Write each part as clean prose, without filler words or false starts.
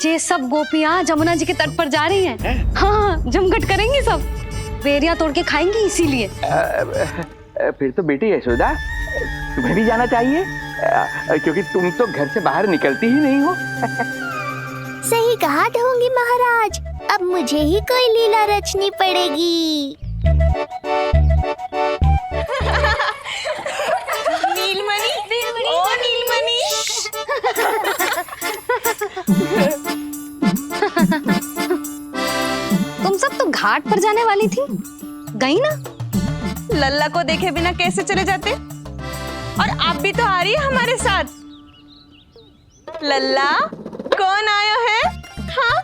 ये सब गोपियां जमुना जी के तट पर जा रही हैं। हाँ, जमघट करेंगी सब, बेरिया तोड़ के खाएंगी इसीलिए। फिर तो बेटी यशोदा तुम्हें भी जाना चाहिए, क्योंकि तुम तो घर से बाहर निकलती ही नहीं हो। सही कहा ढोंगी महाराज, अब मुझे ही कोई लीला रचनी पड़ेगी। नीलमणि, ओ नीलमणि। तुम सब तो घाट पर जाने वाली थी, गई ना? लल्ला को देखे बिना कैसे चले जाते? और आप भी तो आ रही है हमारे साथ। लल्ला, कौन आया है? हाँ,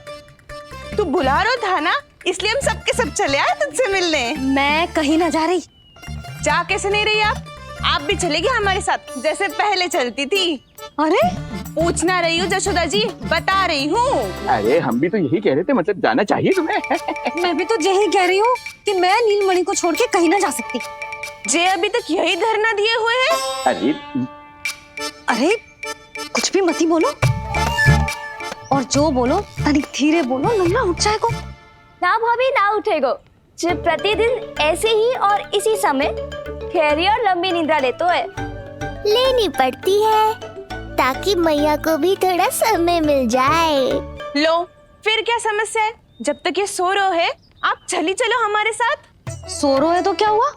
तू बुला रहा था ना, इसलिए हम सबके सब चले आए तुझसे मिलने। मैं कहीं ना जा रही। जा कैसे नहीं रही आप भी चलेगी हमारे साथ जैसे पहले चलती थी। अरे पूछना रही हूँ जशोदा जी, बता रही हूँ। अरे हम भी तो यही कह रहे थे, मतलब जाना चाहिए तुम्हें। मैं भी तो यही कह रही हूँ कि मैं नीलमणि को छोड़ के कहीं ना जा सकती। जे अभी तक यही धरना दिए हुए हैं। अरे कुछ भी मती बोलो, और जो बोलो तनिक धीरे बोलो, लल्ला उठ जाएगा। ना भाभी ना उठेगो, जो प्रतिदिन ऐसे ही और इसी समय गहरी और लंबी निद्रा लेते है। लेनी पड़ती है ताकि मैया को भी थोड़ा समय मिल जाए। लो, फिर क्या समस्या है? जब तक ये सो रहे है आप चली चलो हमारे साथ। सो रहे है तो क्या हुआ?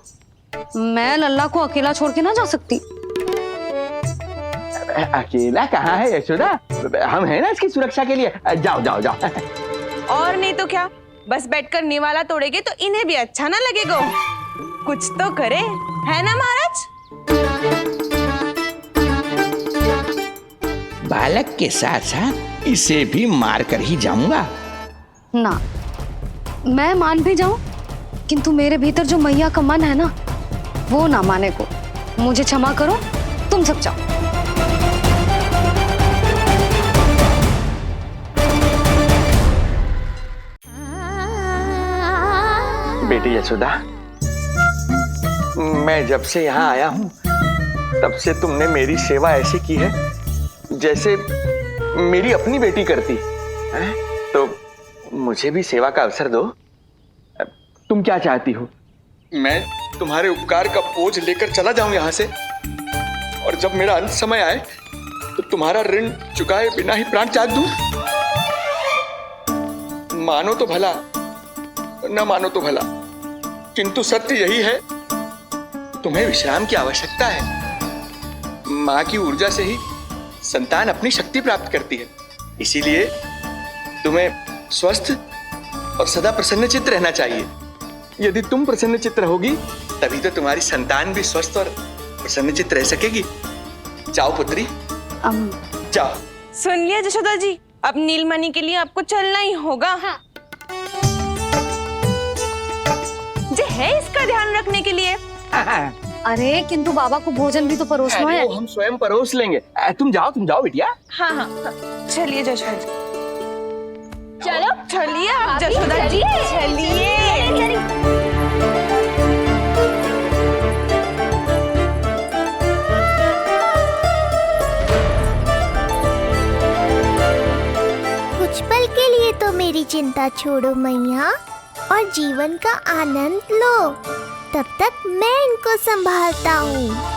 मैं लल्ला को अकेला छोड़ के ना जा सकती। अकेला कहाँ है यशोदा, हम हैं ना इसकी सुरक्षा के लिए। जाओ जाओ जाओ। और नहीं तो क्या, बस बैठकर निवाला तोड़ेगे तो इन्हें भी अच्छा ना लगेगा। कुछ तो करे, है ना महाराज? बालक के साथ साथ इसे भी मार कर ही जाऊंगा। ना, मैं मान भी जाऊं, किंतु मेरे भीतर जो मैया का मन है ना, वो ना माने को। मुझे क्षमा करो, तुम सब जाओ। बेटी यशोदा, मैं जब से यहाँ आया हूँ तब से तुमने मेरी सेवा ऐसी की है जैसे मेरी अपनी बेटी करती है। तो मुझे भी सेवा का अवसर दो। तुम क्या चाहती हो? मैं तुम्हारे उपकार का बोझ लेकर चला जाऊं यहाँ से, और जब मेरा अंत समय आए तो तुम्हारा ऋण चुकाए बिना ही प्राण त्याग दूं? मानो तो भला, न मानो तो भला, किंतु सत्य यही है, तुम्हें विश्राम की आवश्यकता है। माँ की ऊर्जा से ही संतान अपनी शक्ति प्राप्त करती है, इसीलिए तुम्हें स्वस्थ और सदा प्रसन्नचित्त रहना चाहिए। यदि तुम प्रसन्नचित्त रहोगी तभी तो तुम्हारी संतान भी स्वस्थ और प्रसन्नचित्त रह सकेगी। जाओ पुत्री, जाओ। सुन लिया जशोदा जी, अब नीलमणि के लिए आपको चलना ही होगा। हाँ। जे है इसका ध्यान रखने के लिए। अरे किंतु बाबा को भोजन भी तो परोसना है। हम स्वयं परोस लेंगे। तुम जाओ बिटिया। हाँ हाँ, चलिए जशोदा जी। चलो चलिए आप जशोदा जी, चलिए। कुछ पल के लिए तो मेरी चिंता छोड़ो मैया, और जीवन का आनंद लो। तब तक मैं इनको संभालता हूँ।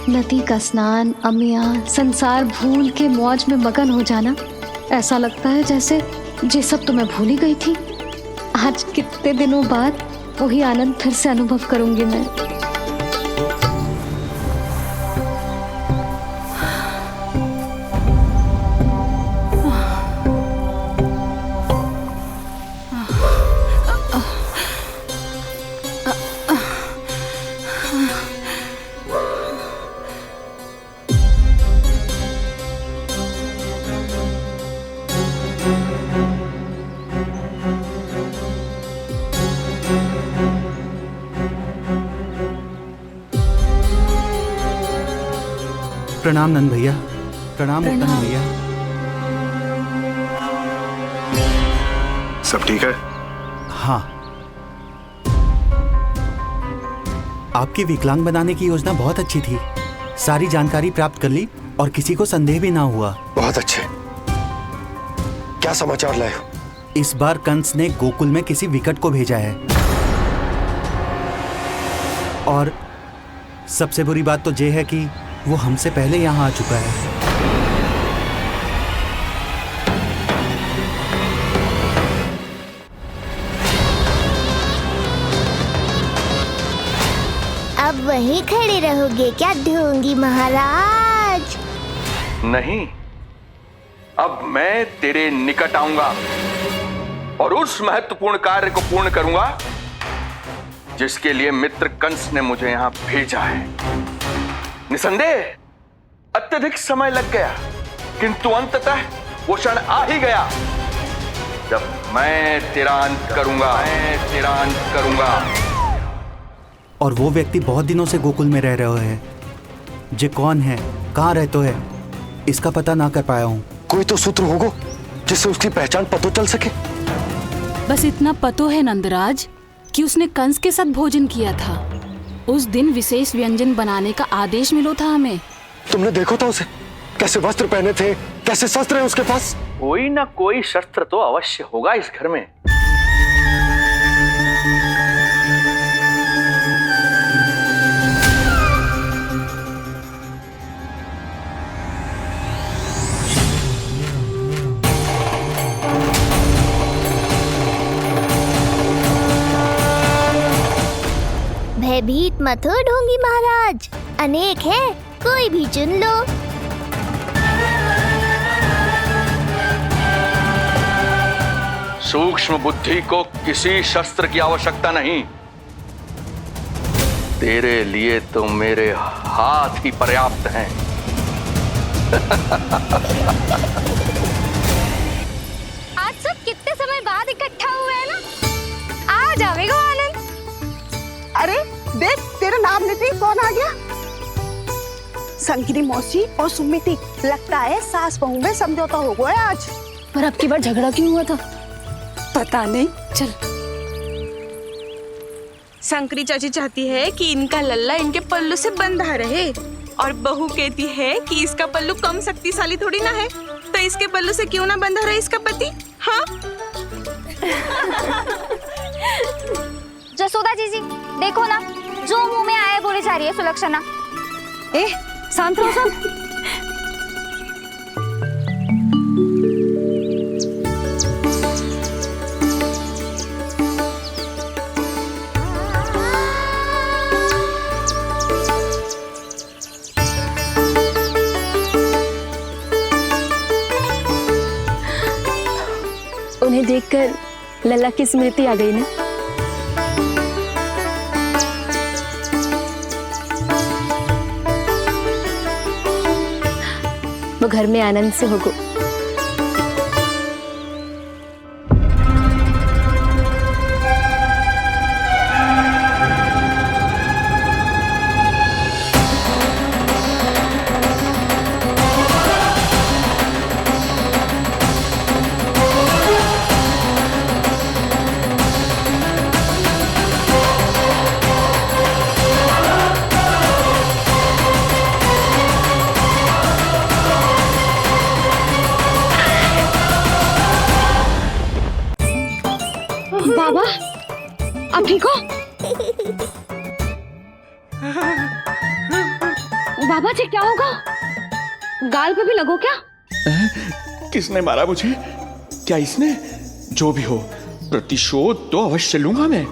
नदी का स्नान, अमियाँ, संसार भूल के मौज में मगन हो जाना, ऐसा लगता है जैसे ये सब तो मैं भूल ही गई थी। आज कितने दिनों बाद वही आनंद फिर से अनुभव करूंगी मैं। प्रणाम नंद भैया। प्रणाम उत्तम भैया। सब ठीक है? हाँ, आपकी विकलांग बनाने की योजना बहुत अच्छी थी। सारी जानकारी प्राप्त कर ली और किसी को संदेह भी ना हुआ। बहुत अच्छे। क्या समाचार लाए हो? इस बार कंस ने गोकुल में किसी विकट को भेजा है और सबसे बुरी बात तो ये है कि वो हमसे पहले यहाँ आ चुका है। अब वहीं खड़े रहोगे क्या ढोंगी महाराज? नहीं, अब मैं तेरे निकट आऊंगा और उस महत्वपूर्ण कार्य को पूर्ण करूंगा जिसके लिए मित्र कंस ने मुझे यहां भेजा है। निसंदेह अत्यधिक समय लग गया, किंतु अंततः वो क्षण आ ही गया जब मैं तेरा अंत करूंगा। और वो व्यक्ति बहुत दिनों से गोकुल में रह रहे हैं। जे कौन है, कहाँ रहते है, इसका पता ना कर पाया हूँ। कोई तो सूत्र होगा जिससे उसकी पहचान पता चल सके। बस इतना पतो है नंदराज कि उसने कंस के साथ भोजन किया था। उस दिन विशेष व्यंजन बनाने का आदेश मिलो था हमें। तुमने देखो था उसे? कैसे वस्त्र पहने थे, कैसे शस्त्र है उसके पास? कोई ना कोई शस्त्र तो अवश्य होगा इस घर में। भयभीत मत हो ढोंगी महाराज, अनेक है, कोई भी चुन लो। सूक्ष्म बुद्धि को किसी शस्त्र की आवश्यकता नहीं। तेरे लिए तो मेरे हाथ ही पर्याप्त हैं। आज सब कितने समय बाद इकट्ठा हुए हैं ना, आ जाएगा आनंद। अरे देख, तेरा नाम लेते ही कौन आ गया? संगिनी मौसी और सुमिति, लगता है सास बहू में समझौता हो गया आज। पर अब की बार झगड़ा क्यों हुआ था? पता नहीं। चल। शंकरी चाची चाहती है कि इनका लल्ला इनके पल्लू से बंधा रहे और बहू कहती है कि इसका पल्लू कम शक्तिशाली थोड़ी ना है, तो इसके पल्लू से क्यों ना बंधा रहे इसका पति। हाँ जसोदा जीजी, देखो ना, जो मुंह में आए बोली जा रही है सुलक्षणा। ए, शांत रहो सब। उन्हें देखकर लल्ला की स्मृति आ गई ना। वो घर में आनंद से होगो। बाबा जी क्या होगा? गाल पे भी लगो क्या? किसने मारा मुझे? क्या इसने? जो भी हो, प्रतिशोध तो अवश्य लूंगा मैं।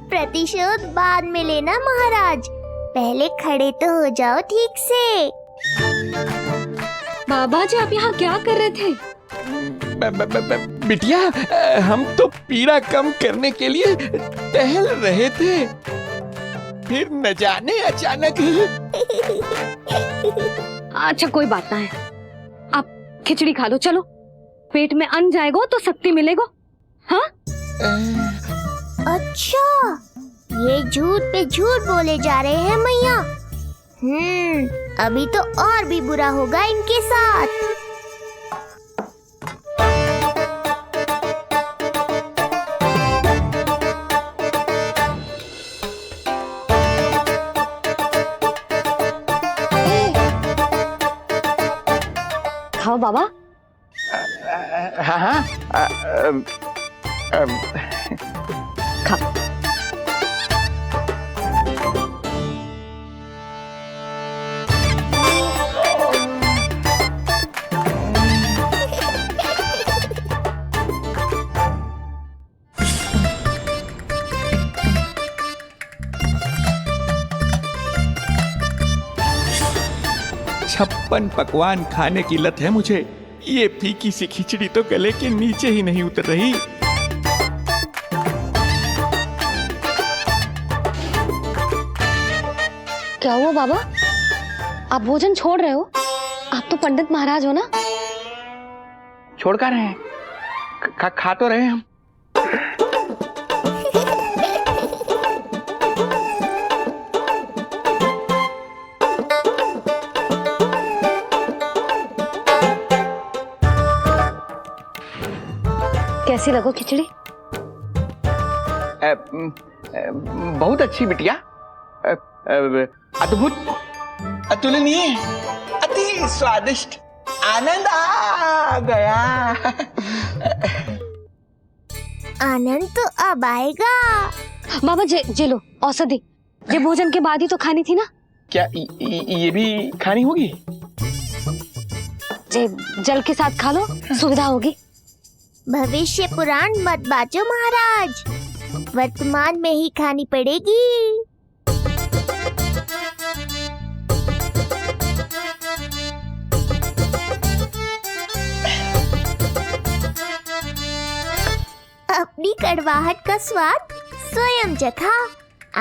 प्रतिशोध बाद में लेना महाराज, पहले खड़े तो हो जाओ ठीक से। बाबा जी आप यहाँ क्या कर रहे थे? बिटिया, हम तो पीड़ा कम करने के लिए टहल रहे थे, फिर न जाने अचानक। अच्छा कोई बात ना है, आप खिचड़ी खा लो। चलो, पेट में अन्न जाएगा तो शक्ति मिलेगा। हाँ? अच्छा, ये झूठ पे झूठ बोले जा रहे हैं मैया। अभी तो और भी बुरा होगा इनके साथ। खाओ बाबा। हाँ हाँ, खा। छप्पन पकवान खाने की लत है मुझे। ये फीकी सी खिचड़ी तो गले के नीचे ही नहीं उतर रही। क्या हुआ बाबा? आप भोजन छोड़ रहे हो? आप तो पंडित महाराज हो ना? छोड़ कर रहे हैं, खा तो रहे हैं हम। कैसी लगो खिचड़ी? बहुत अच्छी बिटिया, अद्भुत, अतुलनीय, अति स्वादिष्ट, आनंद आ गया। आनंद तो अब आएगा। बाबा जे लो औषधि, ये भोजन के बाद ही तो खानी थी ना? क्या ये भी खानी होगी? जे जल के साथ खा लो, सुविधा होगी। भविष्य पुराण मत बाजो महाराज, वर्तमान में ही खानी पड़ेगी। अपनी कड़वाहट का स्वाद स्वयं चखा,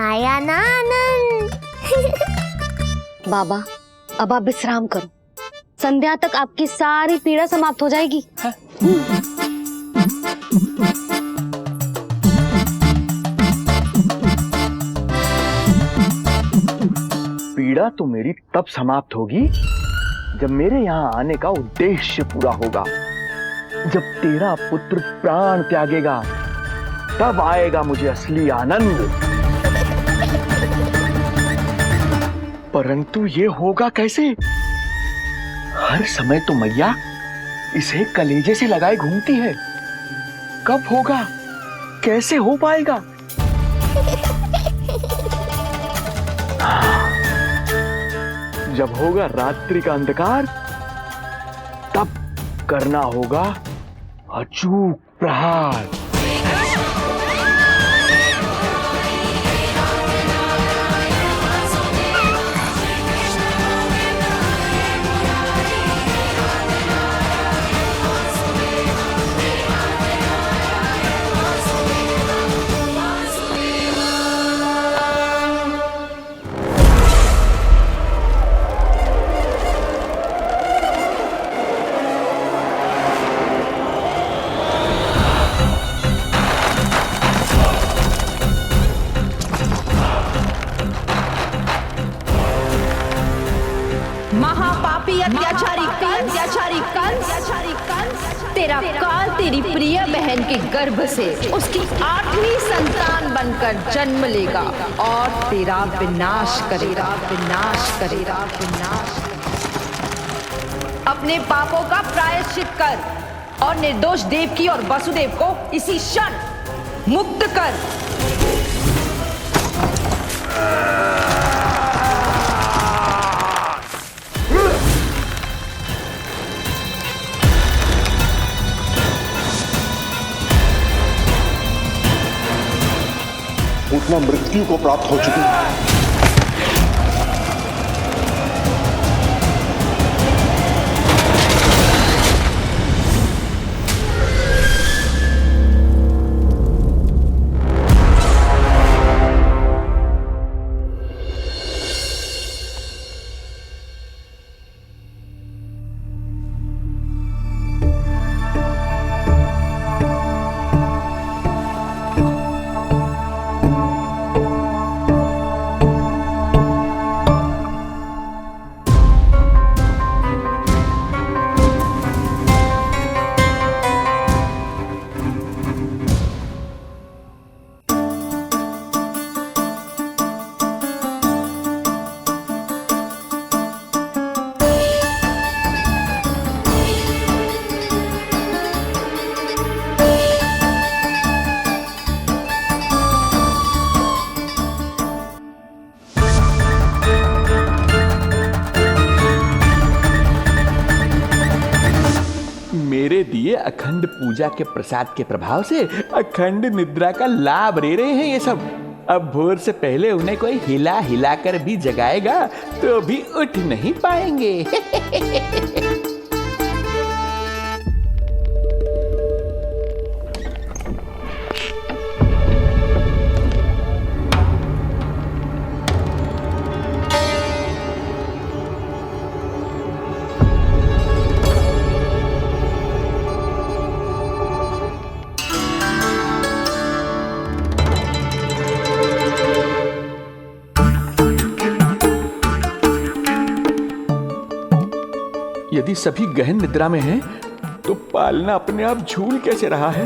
आया ना आनंद। बाबा अब आप विश्राम करो, संध्या तक आपकी सारी पीड़ा समाप्त हो जाएगी। पीड़ा तो मेरी तब समाप्त होगी जब मेरे यहाँ आने का उद्देश्य पूरा होगा। जब तेरा पुत्र प्राण त्यागेगा, तब आएगा मुझे असली आनंद। परंतु ये होगा कैसे? हर समय तो मैया इसे कलेजे से लगाए घूमती है। कब होगा? कैसे हो पाएगा? जब होगा रात्रि का अंधकार, तब करना होगा अचूक प्रहार। महापापी अत्याचारी कंस, तेरा काल तेरी प्रिय बहन के गर्भ से उसकी 8वीं संतान बनकर जन्म लेगा और तेरा विनाश करेगा। अपने पापों का प्रायश्चित कर और निर्दोष देवकी और वसुदेव को इसी क्षण मुक्त कर। मृत्यु को प्राप्त हो चुकी है। मेरे दिए अखंड पूजा के प्रसाद के प्रभाव से अखंड निद्रा का लाभ ले रहे हैं ये सब। अब भोर से पहले उन्हें कोई हिला हिलाकर भी जगाएगा तो भी उठ नहीं पाएंगे। यदि सभी गहन निद्रा में हैं, तो पालना अपने आप झूल कैसे रहा है?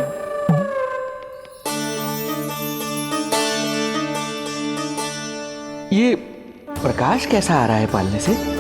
ये प्रकाश कैसा आ रहा है पालने से?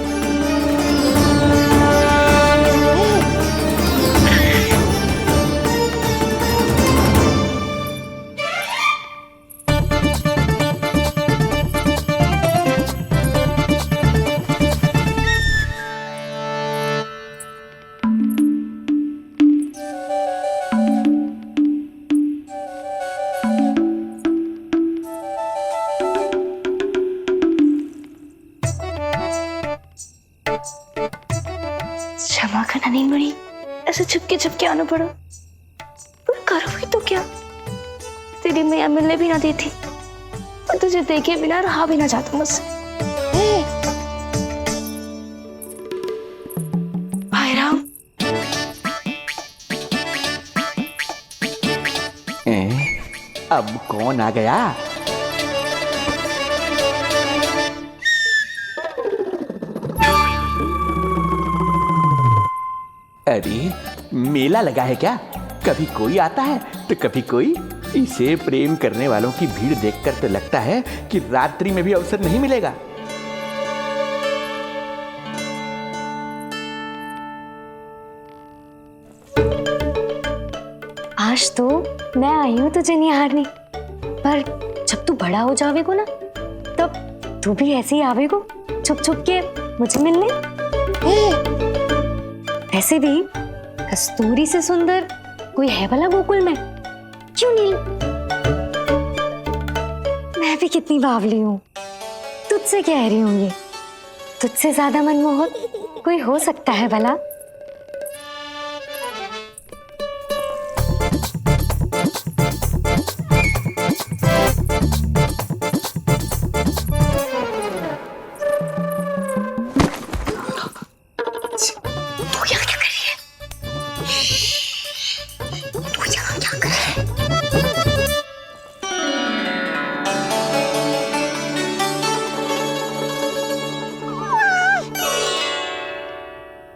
क्षमा करना नहीं मुड़ी, ऐसे छुपके आना पड़ा। पर करोगे तो क्या? तेरी मैया मिलने भी ना देती और तुझे देखे बिना रहा भी ना जाता मुझसे। भाई राम, अब कौन आ गया? अरे मेला लगा है क्या? कभी कोई आता है तो कभी कोई। इसे प्रेम करने वालों की भीड़ देखकर तो लगता है कि रात्रि में भी अवसर नहीं मिलेगा। आज तो मैं आई हूँ तुझे निहारने, पर जब तू बड़ा हो जावेगो ना, तब तू भी ऐसे ही आवेगो छुप छुप के मुझे मिलने। ऐसे भी कस्तूरी से सुंदर कोई है भला गोकुल में? क्यों नहीं? मैं भी कितनी बावली हूँ, तुझसे कह रही हूँ। ये तुझसे ज्यादा मनमोहक कोई हो सकता है भला?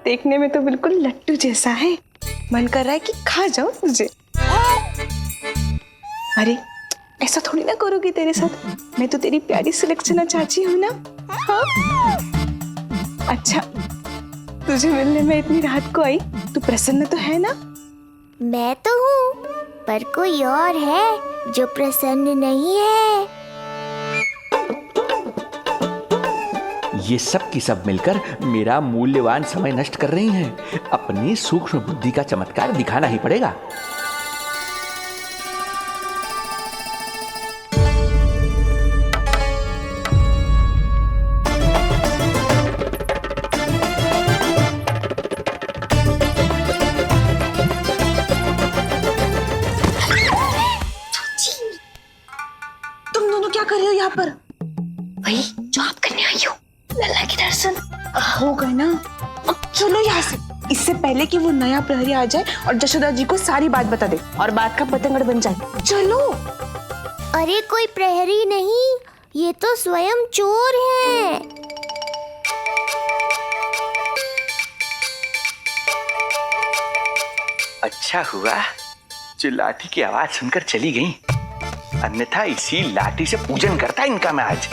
देखने में तो बिल्कुल लट्टू जैसा है, मन कर रहा है कि खा जाओ तुझे। अरे ऐसा थोड़ी ना करोगी तेरे साथ, मैं तो तेरी प्यारी सुलक्षणा चाची हूँ ना। हाँ? अच्छा, तुझे मिलने में इतनी रात को आई, तू प्रसन्न तो है ना? मैं तो हूँ, पर कोई और है जो प्रसन्न नहीं है। ये सब की सब मिलकर मेरा मूल्यवान समय नष्ट कर रही हैं। अपनी सूक्ष्म बुद्धि का चमत्कार दिखाना ही पड़ेगा। पर? वही जो आप करने आई हो, लल्ला के दर्शन। हो गए ना, अब चलो यहाँ से, इससे पहले कि वो नया प्रहरी आ जाए और जशोदा जी को सारी बात बता दे और बात का पतंगड़ बन जाए। चलो। अरे कोई प्रहरी नहीं, ये तो स्वयं चोर है। अच्छा हुआ जो लाठी की आवाज सुनकर चली गई, अन्यथा इसी लाठी से पूजन करता इनका मैं आज।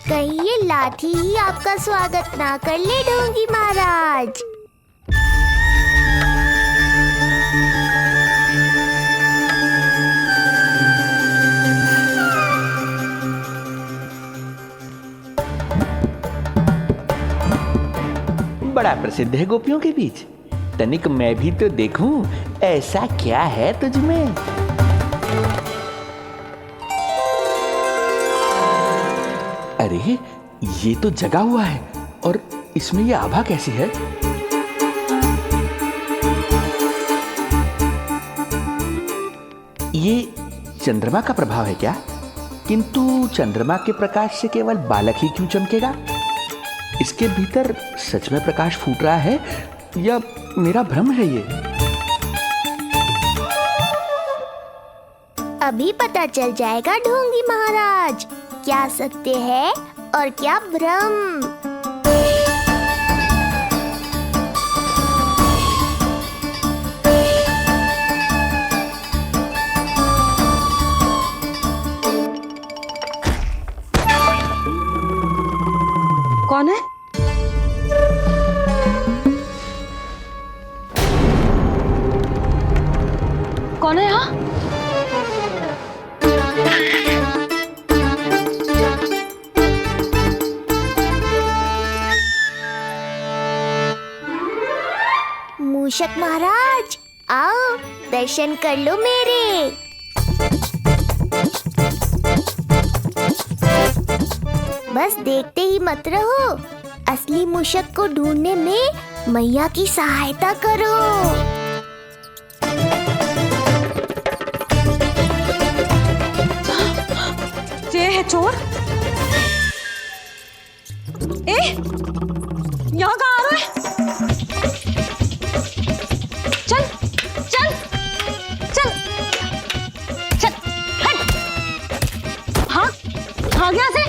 कहीं ये लाठी ही आपका स्वागत ना कर ले ढोंगी महाराज। बड़ा प्रसिद्ध है गोपियों के बीच। तनिक मैं भी तो देखूं ऐसा क्या है तुझमें। अरे ये तो जगा हुआ है और इसमें ये आभा कैसी है? ये चंद्रमा का प्रभाव है क्या? किंतु चंद्रमा के प्रकाश से केवल बालक ही क्यों चमकेगा? इसके भीतर सच में प्रकाश फूट रहा है या मेरा भ्रम है ये? अभी पता चल जाएगा ढोंगी महाराज, क्या सत्य है और क्या भ्रम। कौन है? कौन है यहाँ? मूषक महाराज आओ, दर्शन कर लो मेरे। बस देखते ही मत रहो, असली मूषक को ढूंढने में मैया की सहायता करो। ये है चोर। यहाँ कहाँ आ रहा है? चल चल चल चल, हट। हाँ हाँ, यहाँ से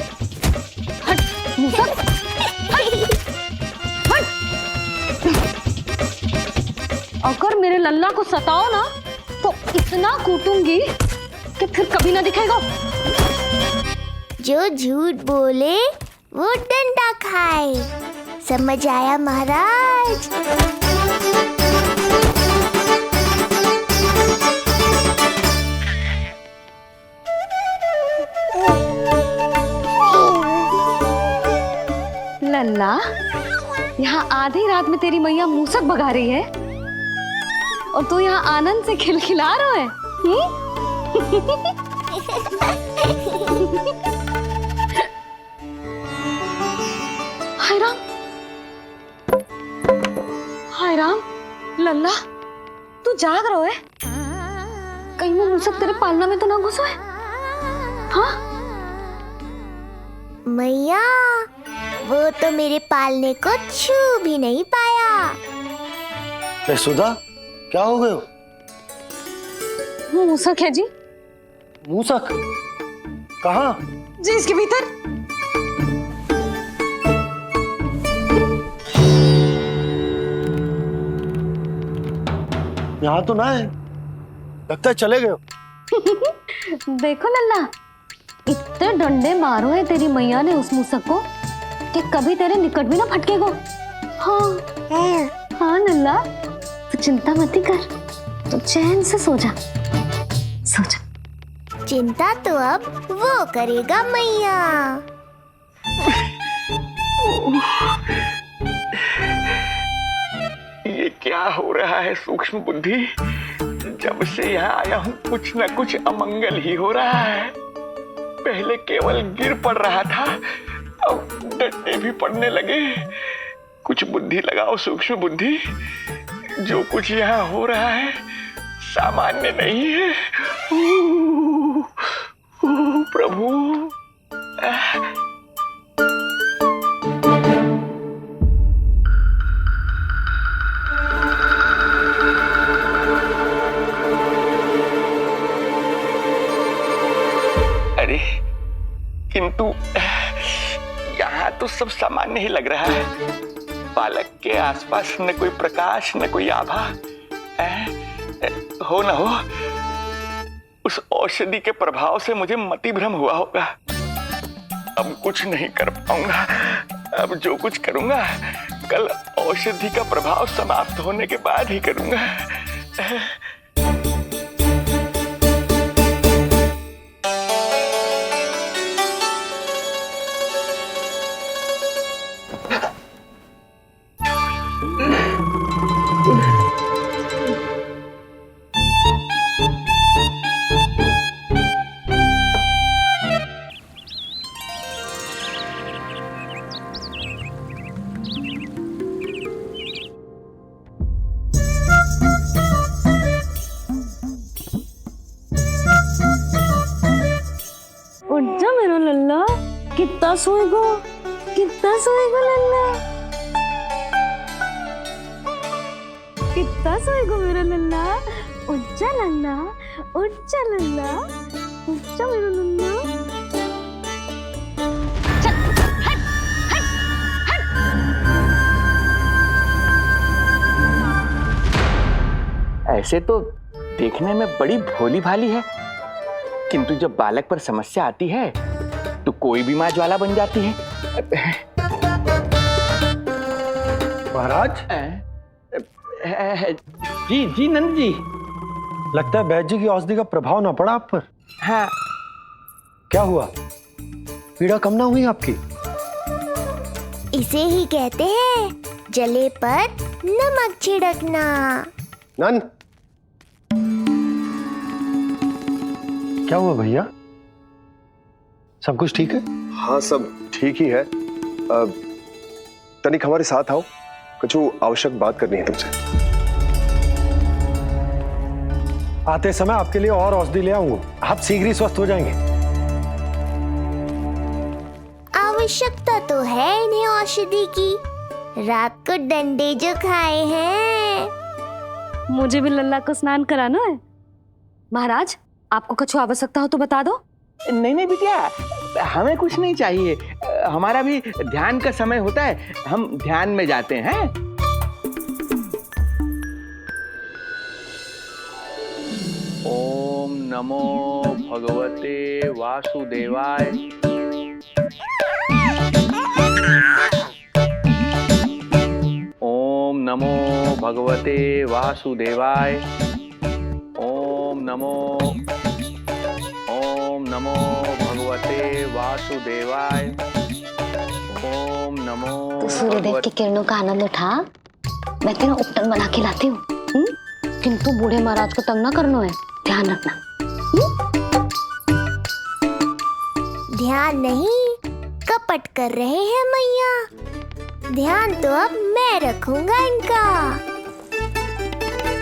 हट मूसक, हट। अगर मेरे लल्ला को सताओ ना तो इतना कूटूंगी कि फिर कभी ना दिखेगा। जो झूठ बोले वो डंडा खाए, समझ आया महाराज? लल्ला, यहाँ आधी रात में तेरी मैया मूसक भगा रही है और तू यहाँ आनंद से खिलखिला रहा है। हाय राम, हाय राम। लल्ला, तू जाग रहा है? कहीं वो मूसक तेरे पालना में तो ना घुसो है? हाँ मैया, वो तो मेरे पालने को छू भी नहीं पाया। सुधा, क्या हो गए? वो मूसक है जी। मूसक? कहाँ? जी इसके भीतर। यहाँ तो ना है, लगता है चले गए। देखो लल्ला, इतने डंडे मारो है तेरी मैया ने उस मूसक को कि कभी तेरे निकट भी ना फटकेगा। हाँ हाँ लल्ला, तू चिंता मत कर, तू चैन से सो जा, सो जा। चिंता तो अब वो करेगा मैया। ये क्या हो रहा है सूक्ष्म बुद्धि? जब से यहाँ आया हूँ कुछ न कुछ अमंगल ही हो रहा है। पहले केवल गिर पड़ रहा था, अब डंडे भी पड़ने लगे। कुछ बुद्धि लगाओ सूक्ष्म बुद्धि, जो कुछ यहाँ हो रहा है सामान्य नहीं है। प्रभु अरे किंतु यहाँ तो सब सामान्य ही लग रहा है। बालक के आसपास न कोई प्रकाश न कोई आभा। हो न हो उस औषधि के प्रभाव से मुझे मति भ्रम हुआ होगा। अब कुछ नहीं कर पाऊंगा। अब जो कुछ करूंगा कल औषधि का प्रभाव समाप्त होने के बाद ही करूंगा। कितना सोएगो लल्ला, कितना सोएगो मेरा लल्ला। उठ जा लल्ला, उठ जा लल्ला, उठ जा मेरा लल्ला। ऐसे तो देखने में बड़ी भोली भाली है, किंतु जब बालक पर समस्या आती है तो कोई भी माँ ज्वाला बन जाती है। महाराज। जी जी नंद जी। लगता है वैद्य जी की औषधि का प्रभाव ना पड़ा आप पर। हाँ। क्या हुआ? पीड़ा कम ना हुई आपकी? इसे ही कहते हैं जले पर नमक छिड़कना। नंद, क्या हुआ भैया? सब कुछ ठीक है? हाँ सब ठीक ही है। तनिक हमारे साथ आओ, कुछ आवश्यक बात करनी है तुमसे। आते समय आपके लिए और औषधि ले आऊंगा, आप शीघ्र ही स्वस्थ हो जाएंगे। आवश्यकता तो है इन्हें औषधि की। रात को डंडे जो खाए हैं। मुझे भी लल्ला को स्नान कराना है। महाराज, आपको कुछ आवश्यकता हो तो बता दो। नहीं नहीं बिटिया, हमें कुछ नहीं चाहिए। हमारा भी ध्यान का समय होता है, हम ध्यान में जाते हैं। ओम नमो भगवते वासुदेवाय। ओम नमो भगवते वासुदेवाय। ओम नमो भगवते वासुदेवाय। ओम नमो। तो सूर्यदेव की किरणों का आनंद उठा। मैं तेरा उपटन बना के लाती हूँ, किंतु बूढ़े महाराज को तंग ना करना है, ध्यान रखना। ध्यान नहीं, कपट कर रहे हैं मैया। ध्यान तो अब मैं रखूंगा इनका।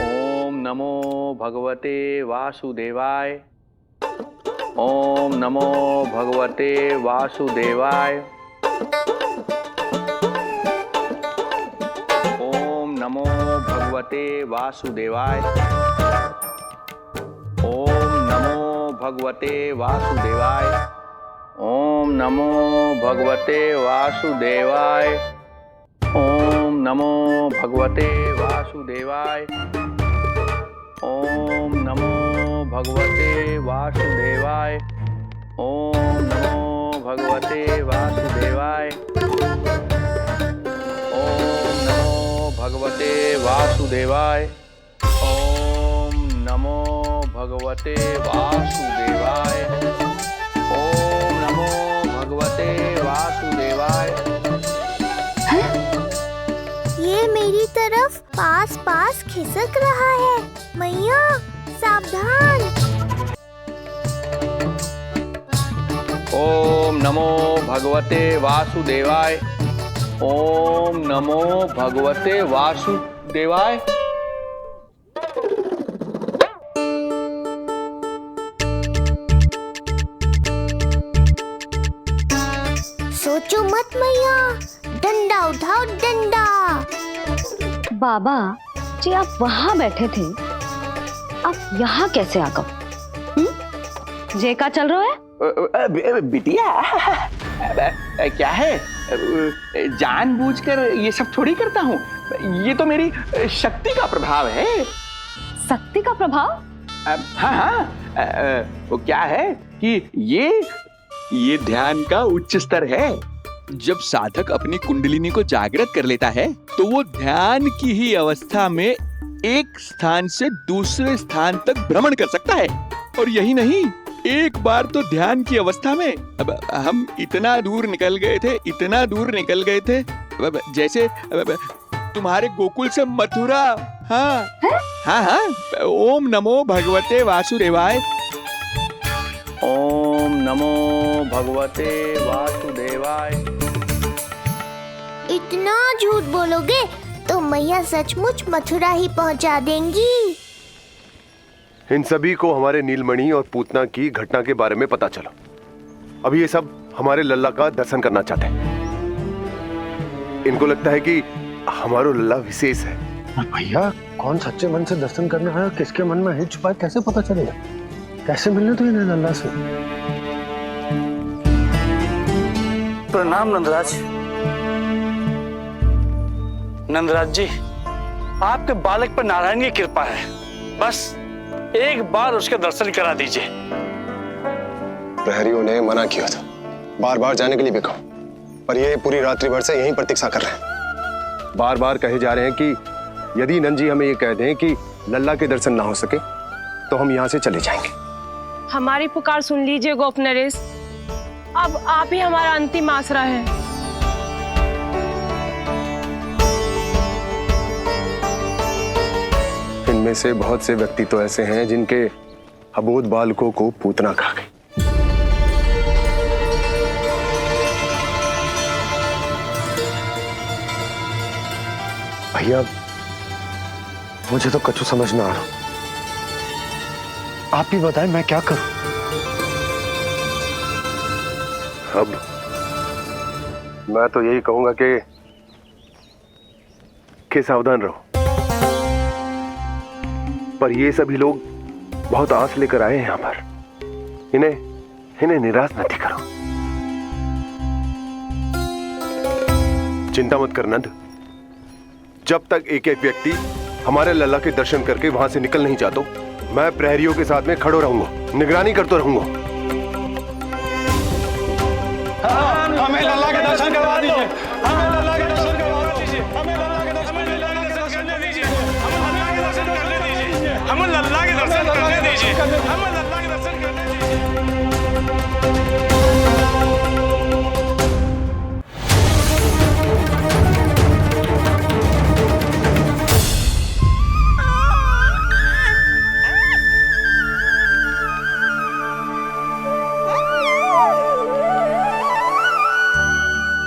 ओम नमो भगवते वासुदेवाय। ओम नमो भगवते वासुदेवाय। ओम नमो भगवते वासुदेवाय। ओम नमो भगवते वासुदेवाय। ओम नमो भगवते वासुदेवाय। ओम नमो भगवते वासुदेवाय। ओम नमो भगवते वासुदेवाय। ओम नमो भगवते वासुदेवाय। ओम नमो भगवते वासुदेवाय। ओम नमो भगवते वासुदेवाय। ओम नमो भगवते वासुदेवाय। ये मेरी तरफ पास पास खिसक रहा है। मैया सावधान। ओम नमो भगवते वासुदेवाय। ओम नमो भगवते वासुदेवाय। सोचो मत मैया, डंडा उठाओ डंडा। बाबा जी आप वहां बैठे थे, आप यहाँ कैसे आ गए? जे का चल रहा है? बिटिया क्या है, जानबूझकर ये सब थोड़ी करता हूँ, ये तो मेरी शक्ति का प्रभाव है। शक्ति का प्रभाव? हाँ, वो क्या है कि ये ध्यान का उच्च स्तर है। जब साधक अपनी कुंडलिनी को जागृत कर लेता है तो वो ध्यान की ही अवस्था में एक स्थान से दूसरे स्थान तक भ्रमण कर सकता है। और यही नहीं, एक बार तो ध्यान की अवस्था में अब हम इतना दूर निकल गए थे, जैसे तुम्हारे गोकुल से मथुरा। हाँ, ओम नमो भगवते वासुदेवाय। ओम नमो भगवते वासुदेवाय। इतना झूठ बोलोगे तो मैया सचमुच मथुरा ही पहुंचा देंगी। इन सभी को हमारे नीलमणि और पूतना की घटना के बारे में पता चला। अभी ये सब हमारे लल्ला का दर्शन करना चाहते हैं। इनको लगता है कि हमारा लल्ला विशेष है। भैया कौन सच्चे मन से दर्शन करने आया, किसके मन में है छुपा, कैसे पता चलेगा? कैसे मिलने तो इन्हें लल्ला से? प्रणाम नंदराज। नंदराज जी, आपके बालक पर नारायण की कृपा है, बस एक बार उसके दर्शन करा दीजिए। प्रहरियों ने मना किया था, बार बार जाने के लिए भी कहा, पर ये पूरी रात्रि भर से यहीं प्रतीक्षा कर रहे हैं। बार बार कहे जा रहे हैं कि यदि नंदजी हमें ये कह दें कि लल्ला के दर्शन ना हो सके तो हम यहाँ से चले जाएंगे। हमारी पुकार सुन लीजिए गोप नरेश, अब आप ही हमारा अंतिम आसरा है। इनमें से बहुत से व्यक्ति तो ऐसे हैं जिनके अबोध बालकों को पूतना खा गई। भैया मुझे तो कछु समझ ना आ रहा, आप ही बताएं मैं क्या करूं? अब मैं तो यही कहूंगा कि सावधान रहो, पर ये सभी लोग बहुत आस लेकर आए हैं यहाँ पर, इन्हें निराश मत करो। चिंता मत कर नंद, जब तक एक एक व्यक्ति हमारे लल्ला के दर्शन करके वहां से निकल नहीं जाता, मैं प्रहरियों के साथ में खड़ो रहूंगा, निगरानी करता रहूंगा। हमें लल्ला के दर्शन करवा दीजिए, हमें लल्ला के दर्शन करवा दीजिए, हमें लल्ला के दर्शन करने दीजिए, हमें लल्ला के दर्शन करने दीजिए, हमें लल्ला के दर्शन करने दीजिए, हमें लल्ला के दर्शन करने दीजिए।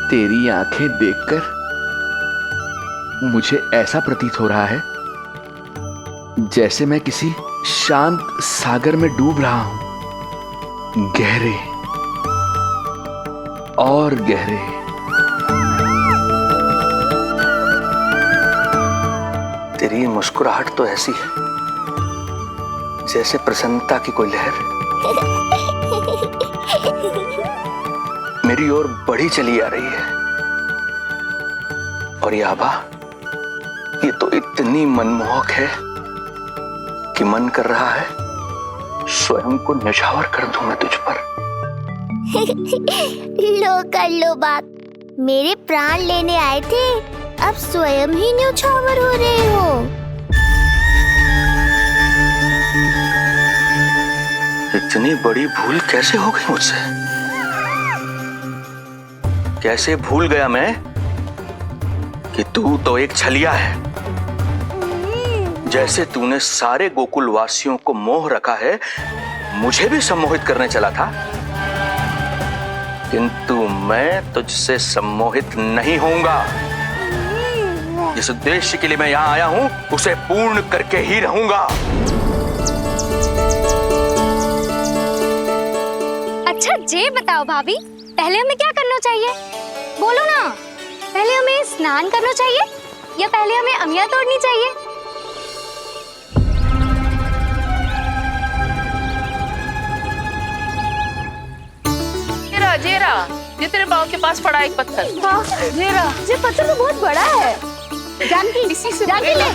तेरी आंखें देखकर मुझे ऐसा प्रतीत हो रहा है जैसे मैं किसी शांत सागर में डूब रहा हूं, गहरे और गहरे। तेरी मुस्कुराहट तो ऐसी है जैसे प्रसन्नता की कोई लहर मेरी ओर बढ़ी चली आ रही है, और ये आभा, ये तो इतनी मनमोहक है कि मन कर रहा है स्वयं को न्यौछावर कर दूं मैं तुझ पर। लो कर लो बात, मेरे प्राण लेने आए थे, अब स्वयं ही न्यौछावर हो रहे हो। इतनी बड़ी भूल कैसे हो गई मुझसे? कैसे भूल गया मैं कि तू तो एक छलिया है। जैसे तूने सारे गोकुल वासियों को मोह रखा है, मुझे भी सम्मोहित करने चला था, किंतु मैं तुझसे सम्मोहित नहीं होऊंगा। जिस उद्देश्य के लिए मैं यहां आया हूं उसे पूर्ण करके ही रहूंगा। अच्छा जे बताओ भाभी, पहले हमें क्या करना चाहिए? बोलो ना। पहले हमें स्नान करना चाहिए या पहले हमें अमिया तोड़नी चाहिए? जेरा, ये तेरे बाव के पास पड़ा एक पत्थर। हाँ, जेरा, ये पत्थर तो बहुत बड़ा है। जानकी, इसी से जानकी ले।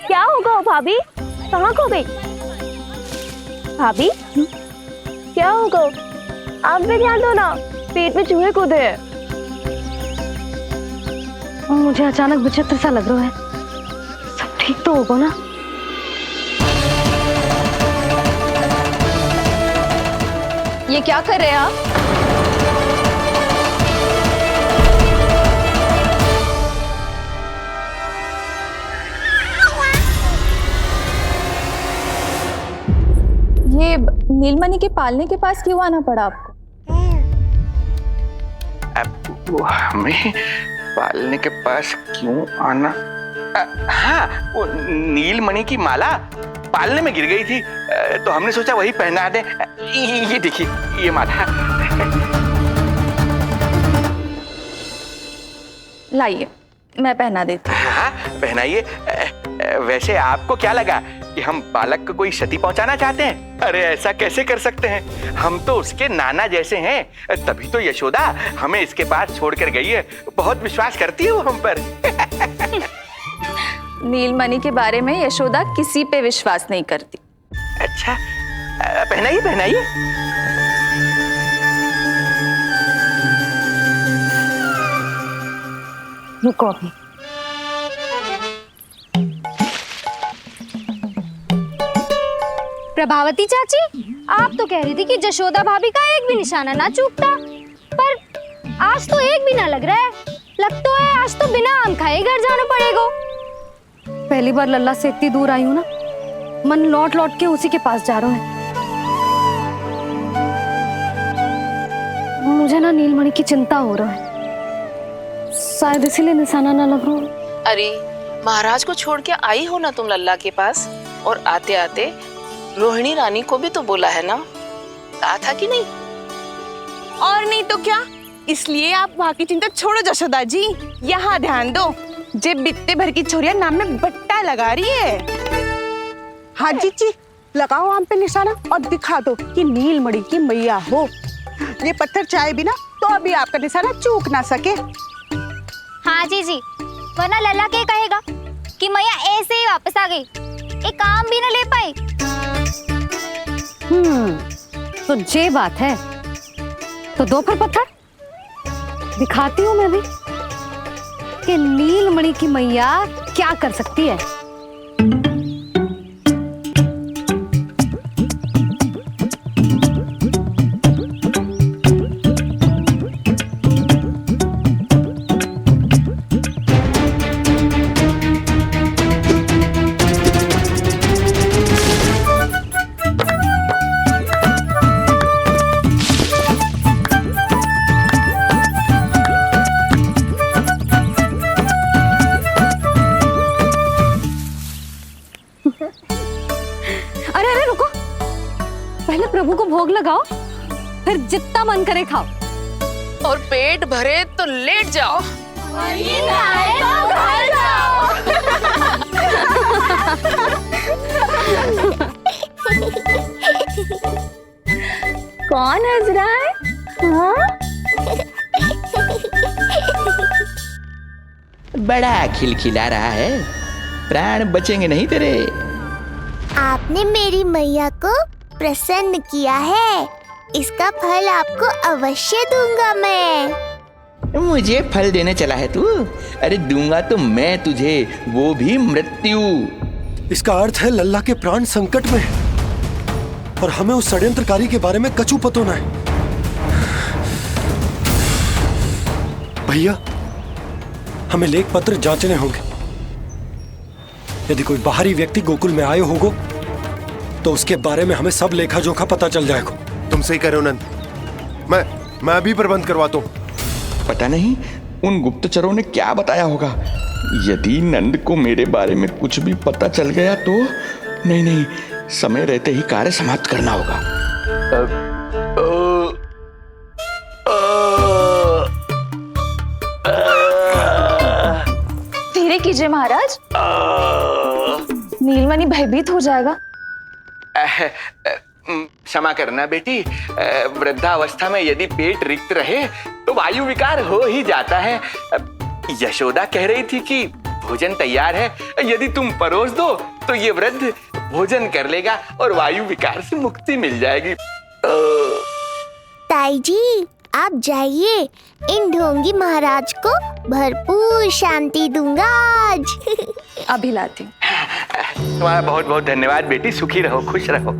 क्या होगा भाभी? कहाँ खो गई भाभी? क्या होगा? आप भी ध्यान दो ना, पेट में चूहे कूदे हैं। मुझे अचानक विचित्र सा लग रहा है। सब ठीक तो होगा ना? ये क्या कर रहे हैं आप? ये नीलमणि के पालने के पास क्यों आना पड़ा आपको? वो हमें पालने के पास क्यों आना? हाँ, वो नीलमणि की माला पालने में गिर गई थी, तो हमने सोचा वही पहना दे। ये देखिए, ये माला। लाइए, मैं पहना देती हूँ। हाँ, पहनाइए। वैसे आपको क्या लगा कि हम बालक को कोई क्षति पहुंचाना चाहते हैं? अरे ऐसा कैसे कर सकते हैं? हम तो उसके नाना जैसे हैं, तभी तो यशोदा हमें इसके पास छोड़कर गई है। बहुत विश्वास करती है वो हम पर। नीलमणि के बारे में यशोदा किसी पे विश्वास नहीं करती। अच्छा, पहनाइए पहनाइए। रुको अभी। प्रभावती चाची, आप तो कह रही थी कि जशोदा भाभी का एक भी निशाना ना चूकता, पर आज तो एक भी ना लग रहा है। लग तो है आज तो बिना आम खाए घर जाना पड़ेगा। पहली बार लल्ला से इतनी दूर आई हूँ ना, मन लौट लौट के उसी के पास जा रहा है। मुझे ना नीलमणि की चिंता हो रहा है, शायद इसीलिए निशाना ना लग रहा हो। अरे महाराज को छोड़ के आई हो ना तुम लल्ला के पास, और आते आते रोहिणी रानी को भी तो बोला है ना, कहा था कि नहीं? और नहीं तो क्या, इसलिए आप वहाँ की चिंता छोड़ो जशोदा जी, यहाँ ध्यान दो। जे बित्ते भर की छोरिया नाम में बट्टा लगा रही है। हाँ जी, लगाओ आम पे निशाना और दिखा दो कि नीलमणि की मैया हो। ये पत्थर चाहे भी ना तो अभी आपका निशाना चूक ना सके। हाँ जी, वरना लल्ला क्या कहेगा कि मैया ऐसे ही वापस आ गई, एक काम भी ना ले पाई। तो ये बात है, तो दो फिर पत्थर दिखाती हूँ मैं भी कि नीलमणि की मैया क्या कर सकती है। अरे रुको, पहले प्रभु को भोग लगाओ, फिर जितना मन करे खाओ, और पेट भरे तो लेट जाओ। कौन हंस रहा है? हाँ? बड़ा खिलखिला रहा है, प्राण बचेंगे नहीं तेरे। आपने मेरी मैया को प्रसन्न किया है, इसका फल आपको अवश्य दूंगा मैं। मुझे फल देने चला है तू? अरे दूंगा तो मैं तुझे, वो भी मृत्यु। इसका अर्थ है लल्ला के प्राण संकट में है और हमें उस षड्यंत्रकारी के बारे में कचू पतोना है। भैया, हमें लेख पत्र जांचने होंगे। यदि कोई बाहरी व्यक्ति गोकुल में आए होगो तो उसके बारे में हमें सब लेखा जोखा पता चल जाएगा। तुम सही कह रहे हो नंद। मैं अभी प्रबंध करवाता हूँ। पता नहीं उन गुप्तचरों ने क्या बताया होगा। यदि नंद को मेरे बारे में कुछ भी पता चल गया तो नहीं, समय रहते ही कार्य समाप्त करना होगा। धीरे कीजिए महाराज, नीलमणि भयभीत हो जाएगा। क्षमा करना बेटी, वृद्धावस्था में यदि पेट रिक्त रहे तो वायु विकार हो ही जाता है। यशोदा कह रही थी कि भोजन तैयार है, यदि तुम परोस दो तो ये वृद्ध भोजन कर लेगा और वायु विकार से मुक्ति मिल जाएगी। ताई जी आप जाइए, इन ढोंगी महाराज को भरपूर शांति दूंगा आज। अभी लाती हूँ। तुम्हारा बहुत बहुत धन्यवाद बेटी, सुखी रहो, खुश रहो।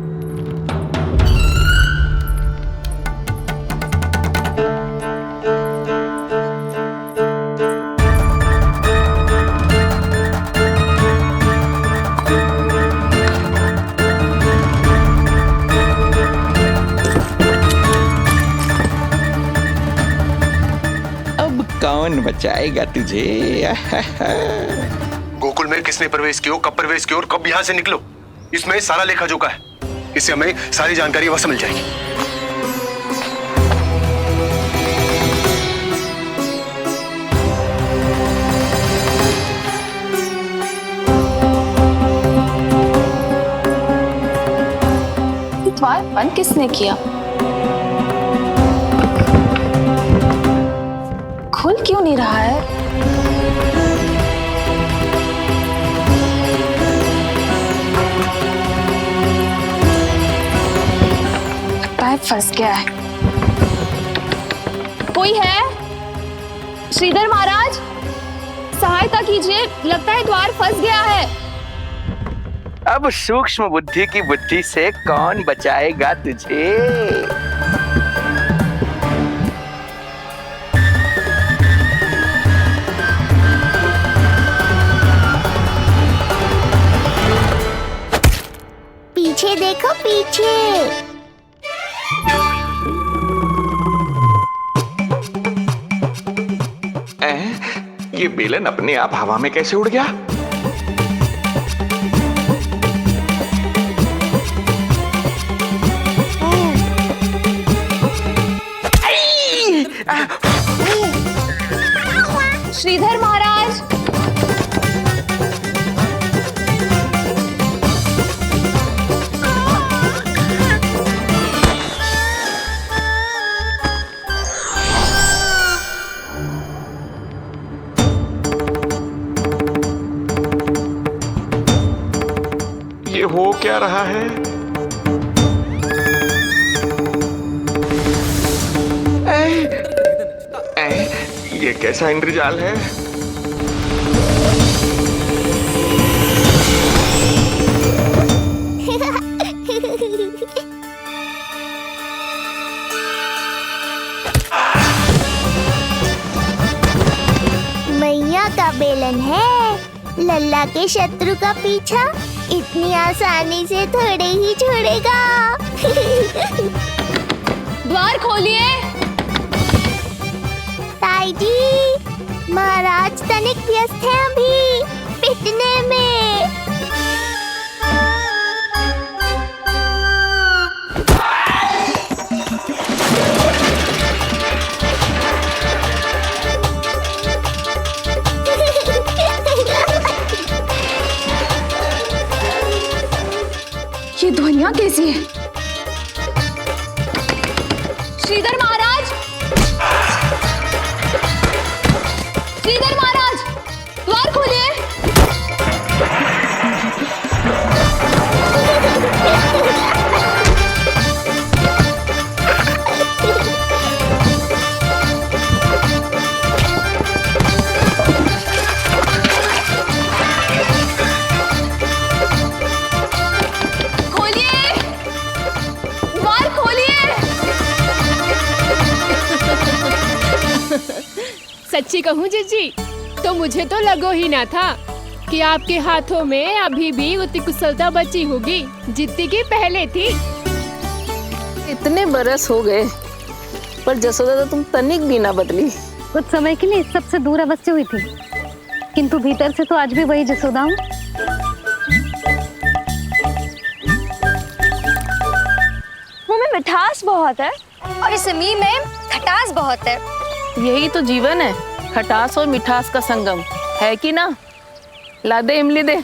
कौन बचाएगा तुझे? गोकुल में किसने प्रवेश किया, कब प्रवेश किया और कब यहाँ से निकलो, इसमें सारा लेखा जोखा है। इससे हमें सारी जानकारी वहां से मिल जाएगी। द्वार बंद किसने किया? खुल क्यों नहीं रहा है? लगता है फंस गया है। कोई है? श्रीधर महाराज सहायता कीजिए, लगता है द्वार फंस गया है। अब सूक्ष्म बुद्धि की बुद्धि से कौन बचाएगा तुझे? पीछे देखो पीछे। ये बेलन अपने आप हवा में कैसे उड़ गया? श्रीधर महाराज हो क्या रहा है? ये कैसा इंद्रजाल है? मैया का बेलन है, लल्ला के शत्रु का पीछा इतनी आसानी से थोड़े ही छोड़ेगा। द्वार खोलिए। ताई जी महाराज तनिक व्यस्त हैं अभी पिटने में। ये ध्वनियां कैसी है? श्रीधर महाराज, श्रीधर महाराज द्वार खोलिए। सच्ची कहूँ जीजी तो मुझे तो लगो ही ना था। कि आपके हाथों में अभी भी उतनी कुशलता बची होगी जितनी की पहले थी। इतने बरस हो गए पर जसोदा तो तुम तनिक भी ना बदली। कुछ समय के लिए सबसे दूर अवश्य हुई थी, किंतु भीतर से तो आज भी वही जसोदा हूँ। मुंह में मिठास बहुत है और इस मी में खटास बहुत है। यही तो जीवन है, खटास और मिठास का संगम है कि ना। ला दे इमली दे।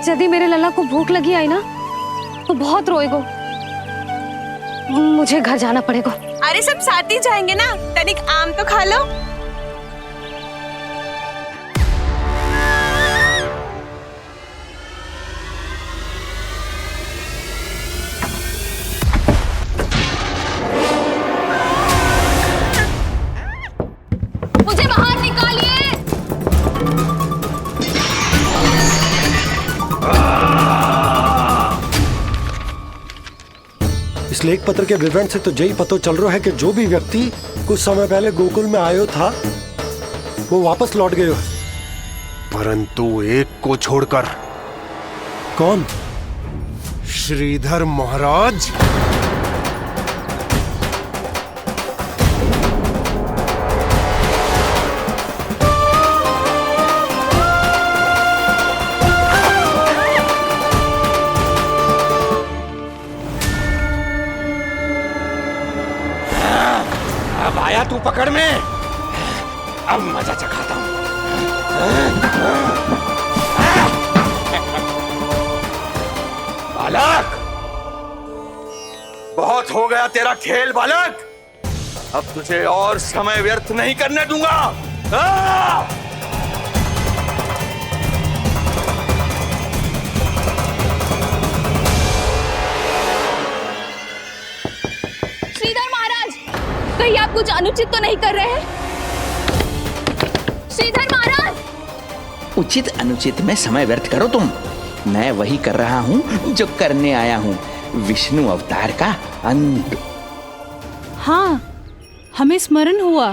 यदि मेरे लल्ला को भूख लगी आई ना तो बहुत रोएगो। मुझे घर जाना पड़ेगा। अरे सब साथ ही जाएंगे ना, तनिक आम तो खा लो। मुझे बाहर निकालिए। इस लेख पत्र के विवरण से तो यही पता चल रहा है कि जो भी व्यक्ति कुछ समय पहले गोकुल में आयो था वो वापस लौट गयो है, परंतु एक को छोड़कर। कौन? श्रीधर महाराज। अब आया तू पकड़ में, अब मजा चखाता हूं। बालक, बहुत हो गया तेरा खेल बालक, अब तुझे और समय व्यर्थ नहीं करने दूंगा। श्रीधर महाराज, कहीं आप कुछ अनुचित तो नहीं कर रहे हैं? श्रीधर महाराज! उचित अनुचित में समय व्यर्थ करो तुम, मैं वही कर रहा हूँ जो करने आया हूँ, विष्णु अवतार का अंत। हाँ, हमें स्मरण हुआ।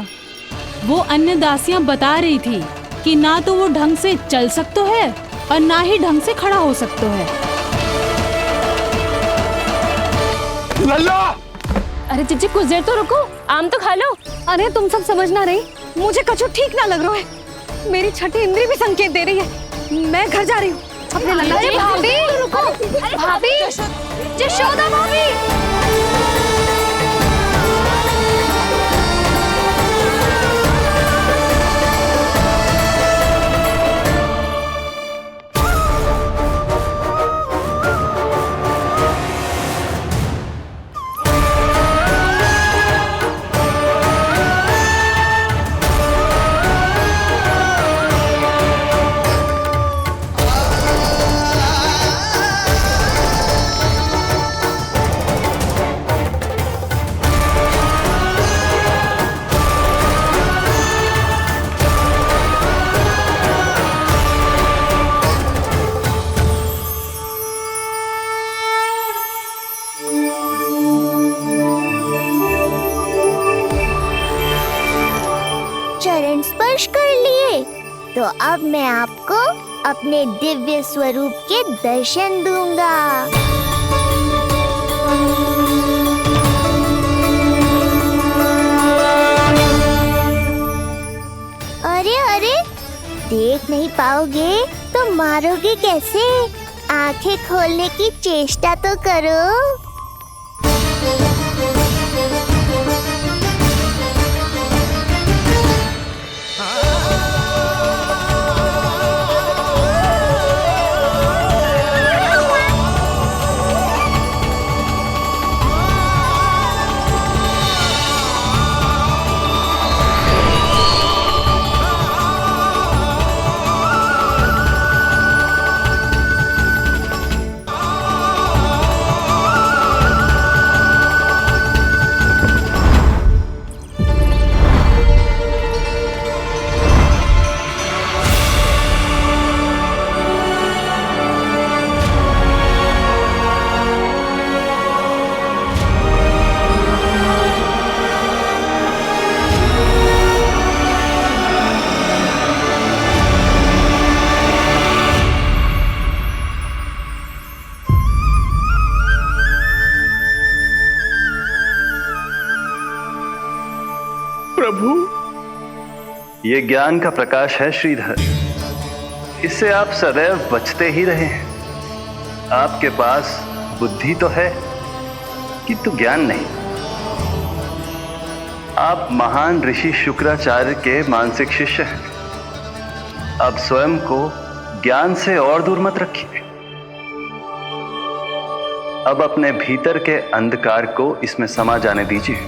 वो अन्य दासियां बता रही थी कि ना तो वो ढंग से चल सकते है और ना ही ढंग से खड़ा हो सकते है। लल्ला! अरे चिच्ची कुछ देर तो रुको, आम तो खा लो। अरे तुम सब समझ ना रही, मुझे कछु ठीक ना लग रहा है। मेरी छठी इंद्री भी संकेत दे रही है। मैं घर जा रही हूँ अपने लल्ला। अरे भाभी रुको, भाभी, जशोदा भाभी। चरण स्पर्श कर लिए तो अब मैं आपको अपने दिव्य स्वरूप के दर्शन दूंगा। अरे अरे, देख नहीं पाओगे तो मारोगे कैसे? आंखें खोलने की चेष्टा तो करो। प्रभु। ये ज्ञान का प्रकाश है श्रीधर, इससे आप सदैव बचते ही रहे हैं। आपके पास बुद्धि तो है किंतु ज्ञान नहीं। आप महान ऋषि शुक्राचार्य के मानसिक शिष्य हैं। अब स्वयं को ज्ञान से और दूर मत रखिए। अब अपने भीतर के अंधकार को इसमें समा जाने दीजिए।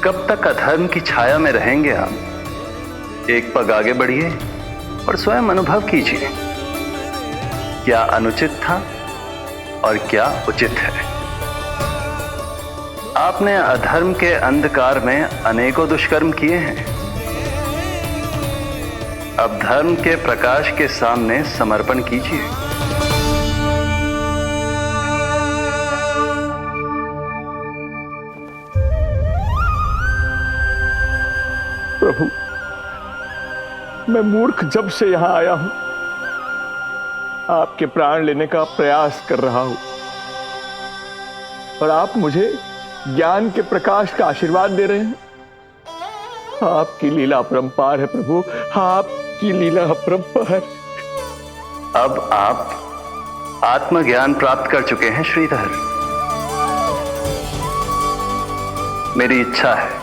कब तक अधर्म की छाया में रहेंगे आप? एक पग आगे बढ़िए और स्वयं अनुभव कीजिए क्या अनुचित था और क्या उचित है। आपने अधर्म के अंधकार में अनेकों दुष्कर्म किए हैं। अब धर्म के प्रकाश के सामने समर्पण कीजिए। प्रभु, मैं मूर्ख जब से यहां आया हूं, आपके प्राण लेने का प्रयास कर रहा हूं और आप मुझे ज्ञान के प्रकाश का आशीर्वाद दे रहे हैं। आपकी लीला अपरंपार है प्रभु, आपकी लीला अपरंपार। अब आप आत्मज्ञान प्राप्त कर चुके हैं श्रीधर। मेरी इच्छा है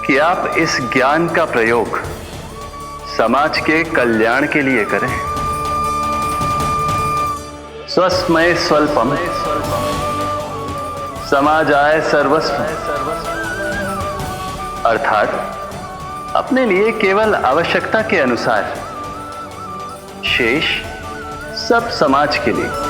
कि आप इस ज्ञान का प्रयोग समाज के कल्याण के लिए करें। स्वस्मय स्वल्पम समाजाय सर्वस्व, अर्थात अपने लिए केवल आवश्यकता के अनुसार, शेष सब समाज के लिए।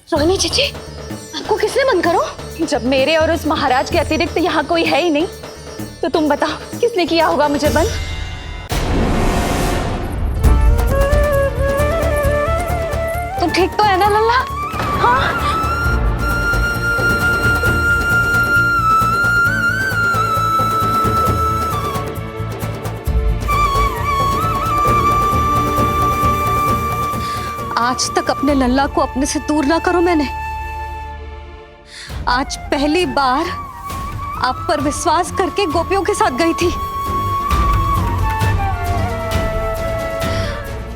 रोहिणी जीजी, आपको किसने बंद करो? जब मेरे और उस महाराज के अतिरिक्त यहाँ कोई है ही नहीं, तो तुम बताओ किसने किया होगा मुझे बंद? तुम ठीक तो है ना लल्ला? हाँ। आज तक अपने लल्ला को अपने से दूर ना करो मैंने। आज पहली बार आप पर विश्वास करके गोपियों के साथ गई थी।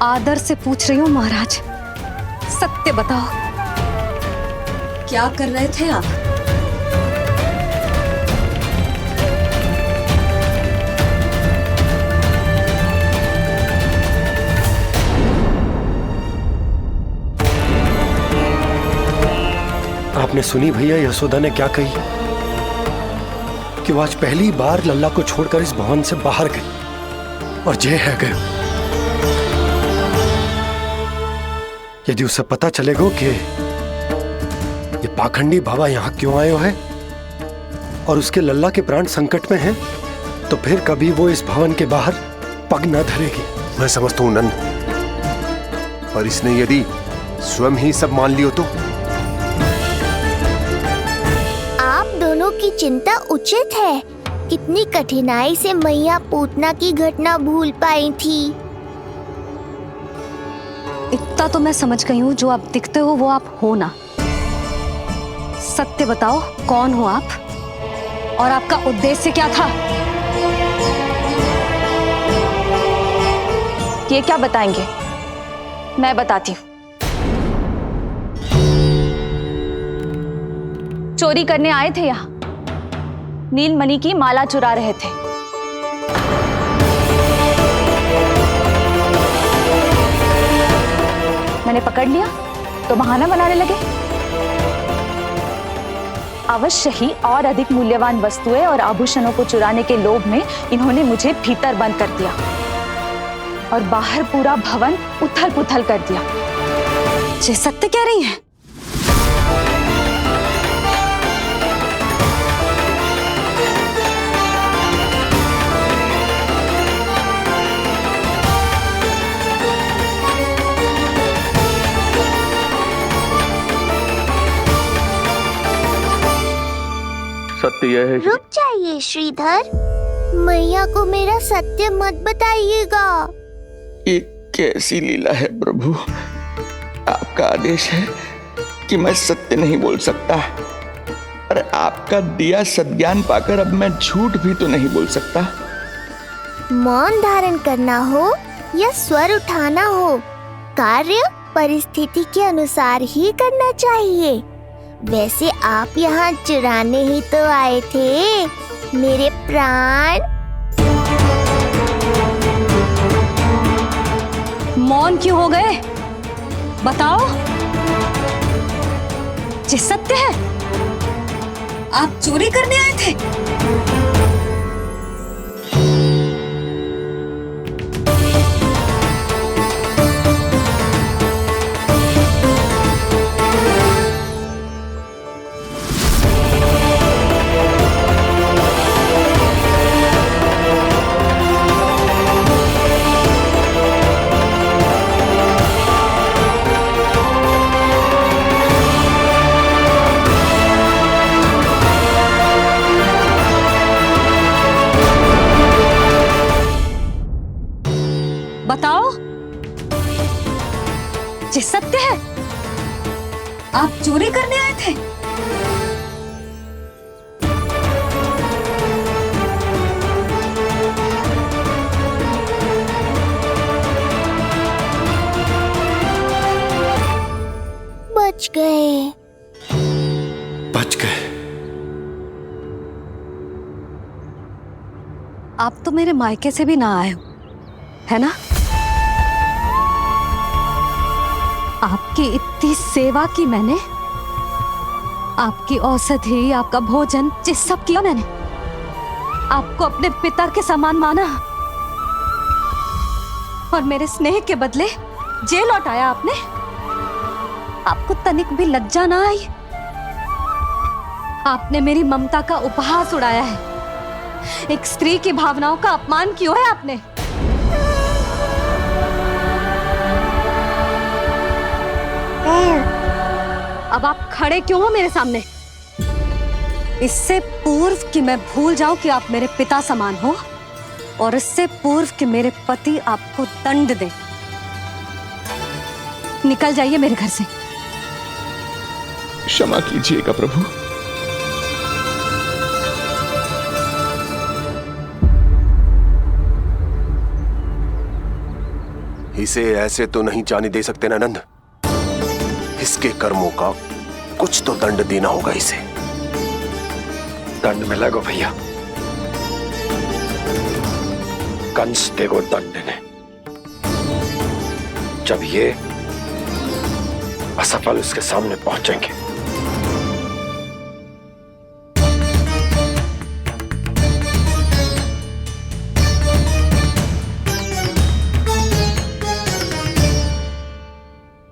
आदर से पूछ रही हूँ महाराज, सत्य बताओ, क्या कर रहे थे आप? आपने सुनी भैया यशोदा ने क्या कही कि वो आज पहली बार लल्ला को छोड़कर इस भवन से बाहर गई और जय है गए। यदि उसे पता चलेगा कि ये पाखंडी बाबा यहाँ क्यों आए हैं और उसके लल्ला के प्राण संकट में हैं, तो फिर कभी वो इस भवन के बाहर पग न धरेगी। मैं समझता हूं नंद, पर इसने यदि स्वयं ही सब मान लियो तो? दोनों की चिंता उचित है। कितनी कठिनाई से मैया पूतना की घटना भूल पाई थी। इतना तो मैं समझ गई हूँ, जो आप दिखते हो वो आप हो ना। सत्य बताओ, कौन हो आप और आपका उद्देश्य क्या था? ये क्या बताएंगे? मैं बताती हूँ। चोरी करने आए थे यहाँ, नीलमणि की माला चुरा रहे थे। मैंने पकड़ लिया तो बहाना बनाने लगे। अवश्य ही और अधिक मूल्यवान वस्तुएं और आभूषणों को चुराने के लोभ में इन्होंने मुझे भीतर बंद कर दिया और बाहर पूरा भवन उथल पुथल कर दिया। ये सत्य कह रही हैं? सत्य यह है। रुक जाइए श्रीधर, मैया को मेरा सत्य मत बताइएगा। ये कैसी लीला है प्रभु, आपका आदेश है कि मैं सत्य नहीं बोल सकता, पर आपका दिया सद्ज्ञान पाकर अब मैं झूठ भी तो नहीं बोल सकता। मौन धारण करना हो या स्वर उठाना हो, कार्य परिस्थिति के अनुसार ही करना चाहिए। वैसे आप यहाँ चुराने ही तो आए थे मेरे प्राण। मौन क्यों हो गए? बताओ, ये सत्य है? आप चोरी करने आए थे? बताओ, ये सत्य है? आप चोरी करने आए थे? बच गए। बच गए। आप तो मेरे मायके से भी ना आए हो, है ना? आपकी इतनी सेवा की मैंने, आपकी औषधि, आपका भोजन, ये सब किया मैंने। आपको अपने पिता के समान माना और मेरे स्नेह के बदले जेल लौटाया आपने। आपको तनिक भी लज्जा ना आई? आपने मेरी ममता का उपहास उड़ाया है। एक स्त्री की भावनाओं का अपमान किया है आपने। अब आप खड़े क्यों हो मेरे सामने? इससे पूर्व कि मैं भूल जाऊं कि आप मेरे पिता समान हो, और इससे पूर्व कि मेरे पति आपको दंड दे, निकल जाइए मेरे घर से। क्षमा कीजिएगा प्रभु। इसे ऐसे तो नहीं जाने दे सकते ना नंद। इसके कर्मों का कुछ तो दंड देना होगा इसे। दंड मिलेगा भैया, कंस देगो दंड ने। जब ये असफल उसके सामने पहुंचेंगे।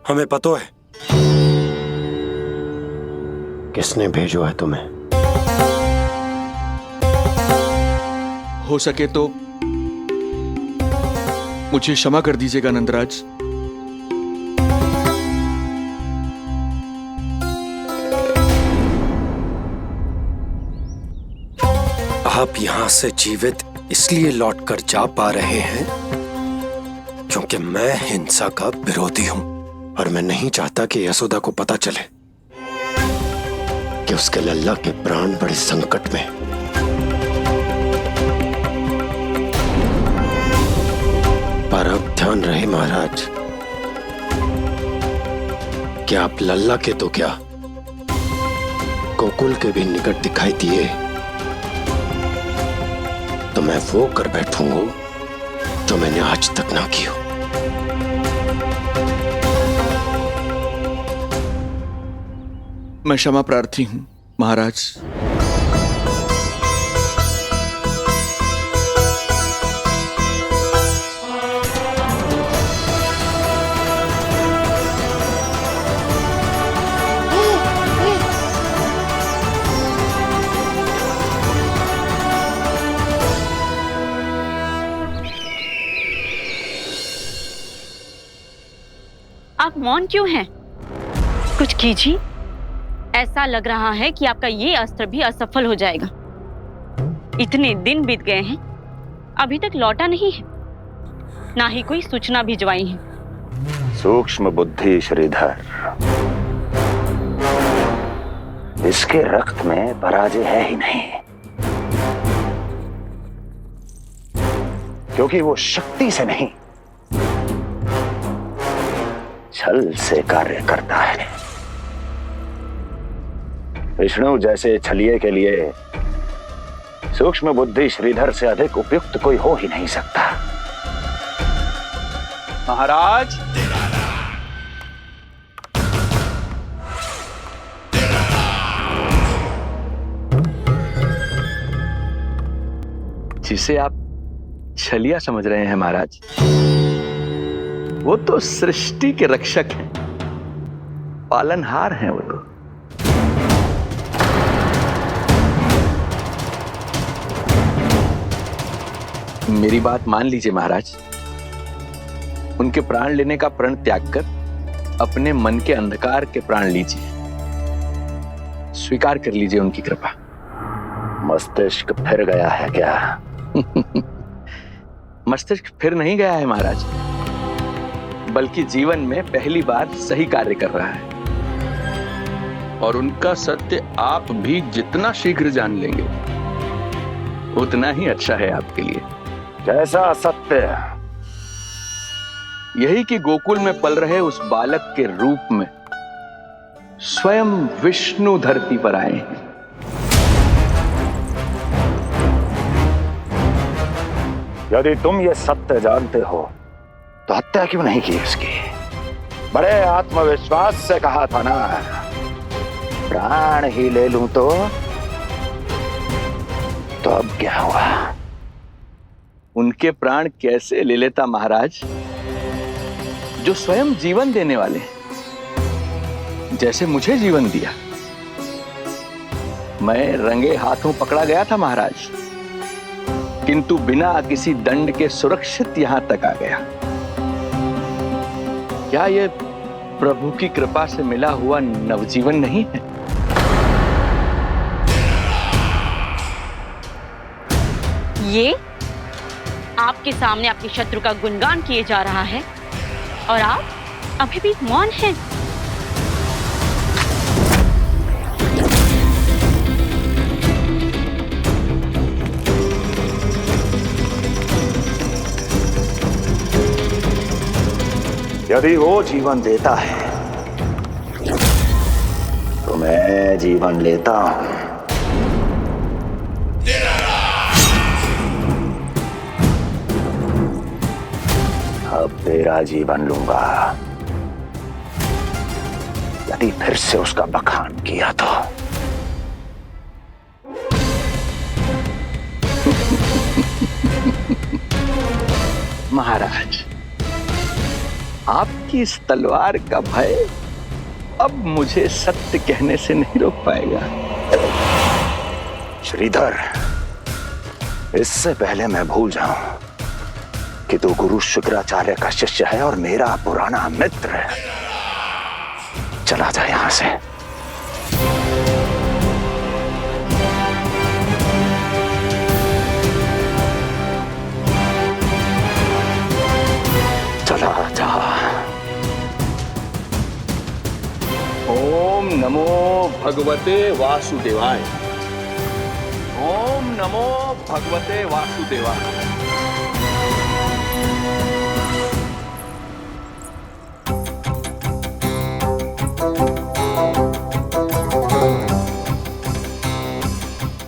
हमें पता है किसने भेजो है तुम्हें। हो सके तो मुझे क्षमा कर दीजिएगा नंदराज। आप यहां से जीवित इसलिए लौटकर जा पा रहे हैं क्योंकि मैं हिंसा का विरोधी हूं, और मैं नहीं चाहता कि यशोदा को पता चले कि उसके लल्ला के प्राण बड़े संकट में। पर अब ध्यान रहे महाराज कि आप लल्ला के तो क्या, गोकुल के भी निकट दिखाई दिए तो मैं वो कर बैठूंगा जो मैंने आज तक ना की हो। मैं क्षमा प्रार्थी हूं। महाराज, आप मौन क्यों हैं? कुछ कीजिए। ऐसा लग रहा है कि आपका ये अस्त्र भी असफल हो जाएगा। इतने दिन बीत गए हैं, अभी तक लौटा नहीं है, ना ही कोई सूचना भिजवाई है। सूक्ष्म बुद्धि श्रीधर, इसके रक्त में पराजय है ही नहीं, क्योंकि वो शक्ति से नहीं, छल से कार्य करता है। विष्णु जैसे छलिए के लिए सूक्ष्म बुद्धि श्रीधर से अधिक उपयुक्त कोई हो ही नहीं सकता। महाराज, जिसे आप छलिया समझ रहे हैं महाराज, वो तो सृष्टि के रक्षक हैं, पालनहार हैं वो तो। मेरी बात मान लीजिए महाराज, उनके प्राण लेने का प्रण त्याग कर अपने मन के अंधकार के प्राण लीजिए, स्वीकार कर लीजिए उनकी कृपा। मस्तिष्क फिर गया है क्या? मस्तिष्क फिर नहीं गया है महाराज, बल्कि जीवन में पहली बार सही कार्य कर रहा है। और उनका सत्य आप भी जितना शीघ्र जान लेंगे उतना ही अच्छा है आपके लिए। कैसा सत्य? यही कि गोकुल में पल रहे उस बालक के रूप में स्वयं विष्णु धरती पर आए हैं। यदि तुम ये सत्य जानते हो तो हत्या क्यों नहीं की उसकी? बड़े आत्मविश्वास से कहा था ना, प्राण ही ले लूं तो अब क्या हुआ? उनके प्राण कैसे ले लेता महाराज, जो स्वयं जीवन देने वाले, जैसे मुझे जीवन दिया। मैं रंगे हाथों पकड़ा गया था महाराज, किंतु बिना किसी दंड के सुरक्षित यहां तक आ गया। क्या यह प्रभु की कृपा से मिला हुआ नवजीवन नहीं है? ये आपके सामने आपके शत्रु का गुणगान किए जा रहा है और आप अभी भी मौन हैं। यदि वो जीवन देता है तो मैं जीवन लेता हूं। अब तेरा जीवन लूंगा यदि फिर से उसका बखान किया तो। महाराज, आपकी इस तलवार का भय अब मुझे सत्य कहने से नहीं रोक पाएगा। श्रीधर, इससे पहले मैं भूल जाऊं कि तू गुरु शुक्राचार्य का शिष्य है और मेरा पुराना मित्र है, चला जा यहां से। चला जा। ओम नमो भगवते वासुदेवाय। ओम नमो भगवते वासुदेवाय।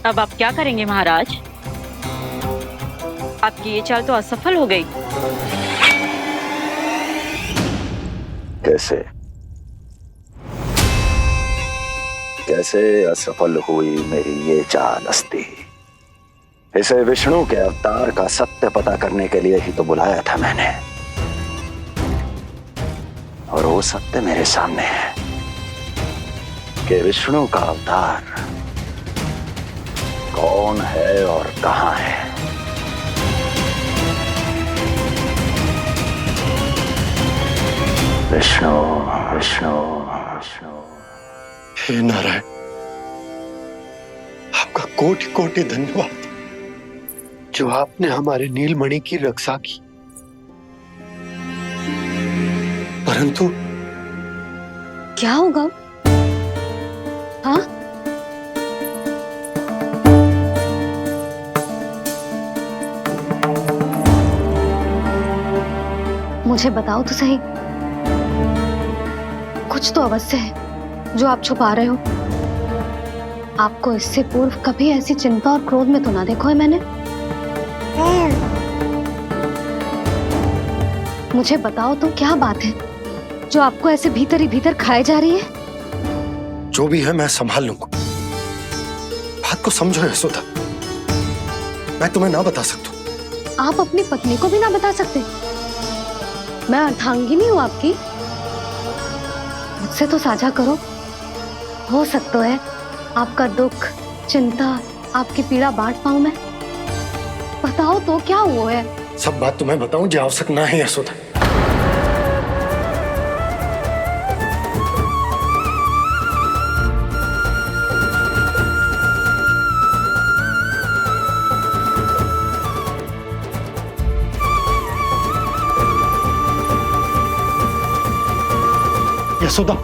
अब आप क्या करेंगे महाराज? आपकी ये चाल तो असफल हो गई। कैसे कैसे असफल हुई मेरी ये चालस्ती। इसे विष्णु के अवतार का सत्य पता करने के लिए ही तो बुलाया था मैंने, और वो सत्य मेरे सामने है कि विष्णु का अवतार कौन है और कहां है। विष्णु विष्णु विष्णु। हे नारायण, आपका कोटि कोटि धन्यवाद जो आपने हमारे नीलमणि की रक्षा की। परंतु क्या होगा? हाँ, मुझे बताओ तो सही, कुछ तो अवश्य है जो आप छुपा रहे हो। आपको इससे पूर्व कभी ऐसी चिंता और क्रोध में तो ना देखो है मैंने। मुझे बताओ तो क्या बात है जो आपको ऐसे भीतर ही भीतर खाए जा रही है? जो भी है मैं संभाल लूंगा। बात को समझो यशोदा, मैं तुम्हें ना बता सकता। आप अपनी पत्नी को भी ना बता सकते? मैं अर्धांगिनी हूँ आपकी, मुझसे तो साझा करो। हो सकता है आपका दुख, चिंता, आपकी पीड़ा बांट पाऊं मैं। बताओ तो क्या हुआ है? सब बात तुम्हें बताऊं जो आवश्यक ना है यशोदा। यशोदा,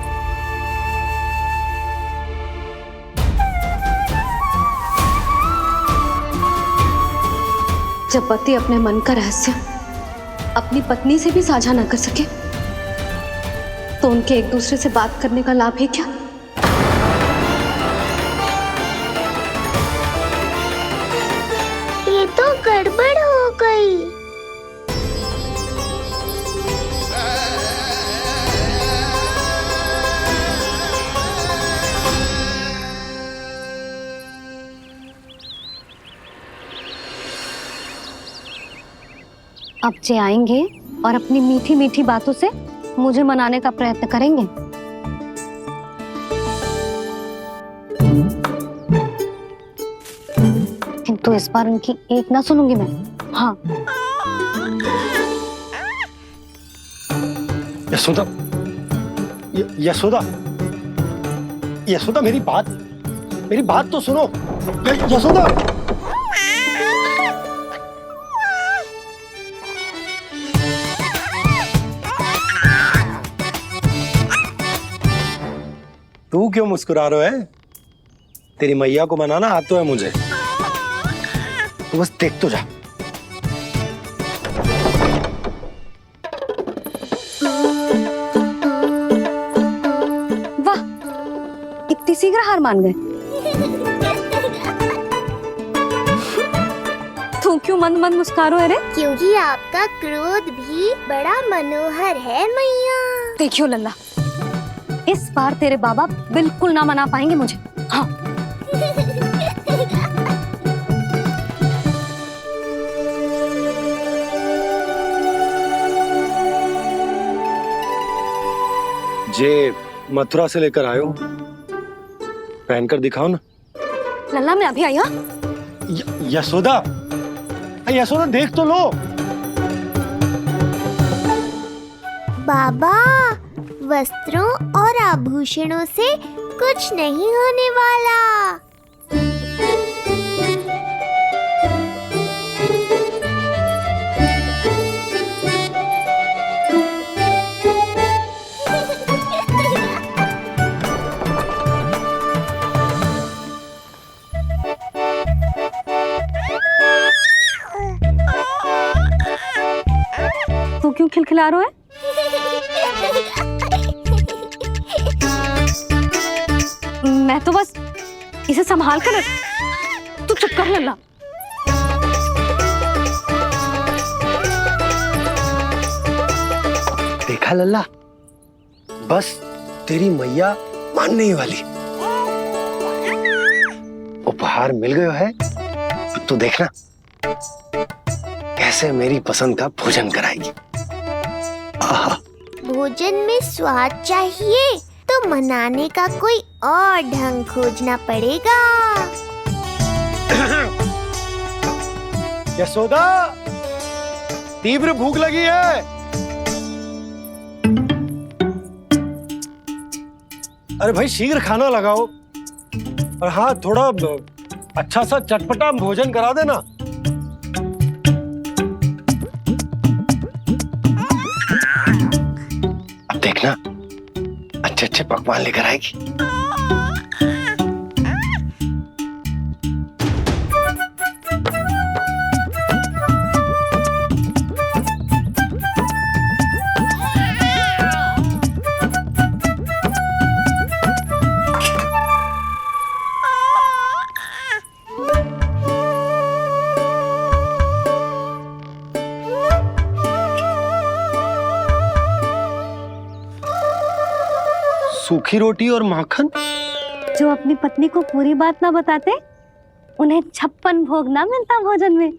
जब पति अपने मन का रहस्य अपनी पत्नी से भी साझा न कर सके तो उनके एक दूसरे से बात करने का लाभ है क्या? ये तो गड़बड़ हो गई। अब जे आएंगे और अपनी मीठी मीठी बातों से मुझे मनाने का प्रयत्न करेंगे। किंतु इस बार उनकी एक ना सुनूंगी मैं। हाँ, यशोदा, यशोदा, यशोदा, मेरी बात तो सुनो। यशोदा, तू क्यों मुस्कुरा रहा है? तेरी मैया को मनाना आता है मुझे। तू बस देख तो जा। वाह, इतनी शीघ्र हार मान गए। तू क्यों मंद मंद मुस्कुरा रहे रे? क्योंकि आपका क्रोध भी बड़ा मनोहर है मैया। देखियो लल्ला, इस बार तेरे बाबा बिल्कुल ना मना पाएंगे मुझे। हाँ, जे मथुरा से लेकर आयो, पहनकर दिखाओ ना। लल्ला मैं अभी आई। हाँ, यशोदा, यशोदा देख तो लो। बाबा, वस्त्रों और आभूषणों से कुछ नहीं होने वाला। तू क्यों खिलखिला रहा है? मैं तो बस इसे संभाल कर तू चुप कर लल्ला। देखा लल्ला, बस तेरी मैया मानने ही वाली। उपहार मिल गयो है। अब तो देखना कैसे मेरी पसंद का भोजन कराएगी। भोजन में स्वाद चाहिए तो मनाने का कोई और ढंग खोजना पड़ेगा। यशोदा, तीव्र भूख लगी है। अरे भाई शीघ्र खाना लगाओ और हाँ थोड़ा अच्छा सा चटपटा भोजन करा देना। अब देखना अच्छे अच्छे पकवान लेकर आएगी। सूखी रोटी और माखन। जो अपनी पत्नी को पूरी बात ना बताते उन्हें 56 भोग ना मिलता भोजन में।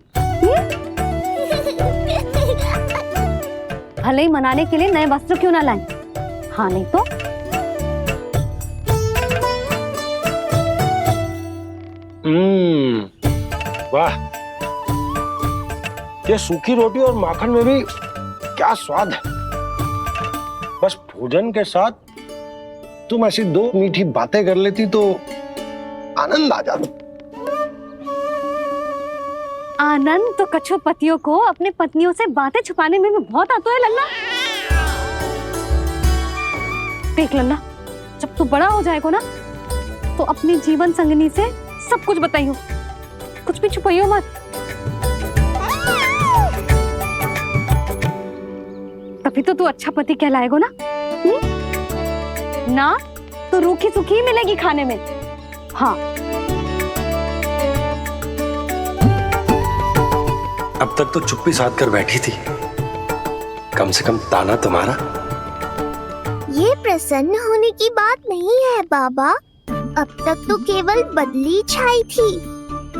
भले ही मनाने के लिए नए वस्त्र क्यों ना लाएं, हाँ नहीं तो वाह, ये सूखी रोटी और माखन में भी क्या स्वाद है। बस भोजन के साथ तुम ऐसी 2 मीठी बातें कर लेती तो आनंद आ जाता। आनंद तो कछुआ पतियों को अपने पत्नियों से बातें छुपाने में भी बहुत आता है लल्ला। देख लल्ला, जब तू बड़ा हो जाएगा ना तो अपनी जीवन संगनी से सब कुछ बताइयो, कुछ भी छुपाइयो मत। तभी तो तू अच्छा पति कहलाएगा ना। ना तो रूखी सूखी मिलेगी खाने में। हाँ अब तक तो चुप्पी साध कर बैठी थी, कम से कम ताना तुम्हारा। ये प्रसन्न होने की बात नहीं है बाबा, अब तक तो केवल बदली छाई थी।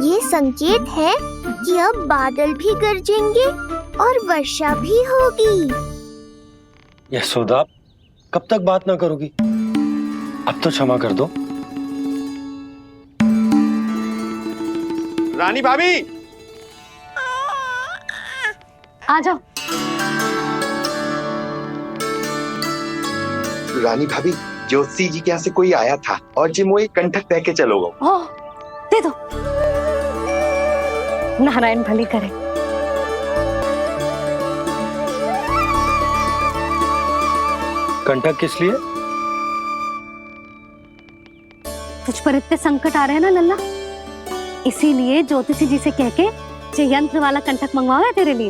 ये संकेत है कि अब बादल भी गरजेंगे और वर्षा भी होगी। यशोदा, कब तक बात ना करोगी? अब तो क्षमा कर दो। रानी भाभी, आ जाओ। रानी भाभी, ज्योति जी के यहाँ से कोई आया था और जी मुझे कंठक दे के चलो गो। ओह, दे दो। नारायण भली करे। कंठक किस लिए? तुझ पर इतने संकट आ रहे हैं ना लल्ला, इसीलिए ज्योतिषी जी से कह के ये यंत्र वाला कंठक मंगवाओ है तेरे लिए।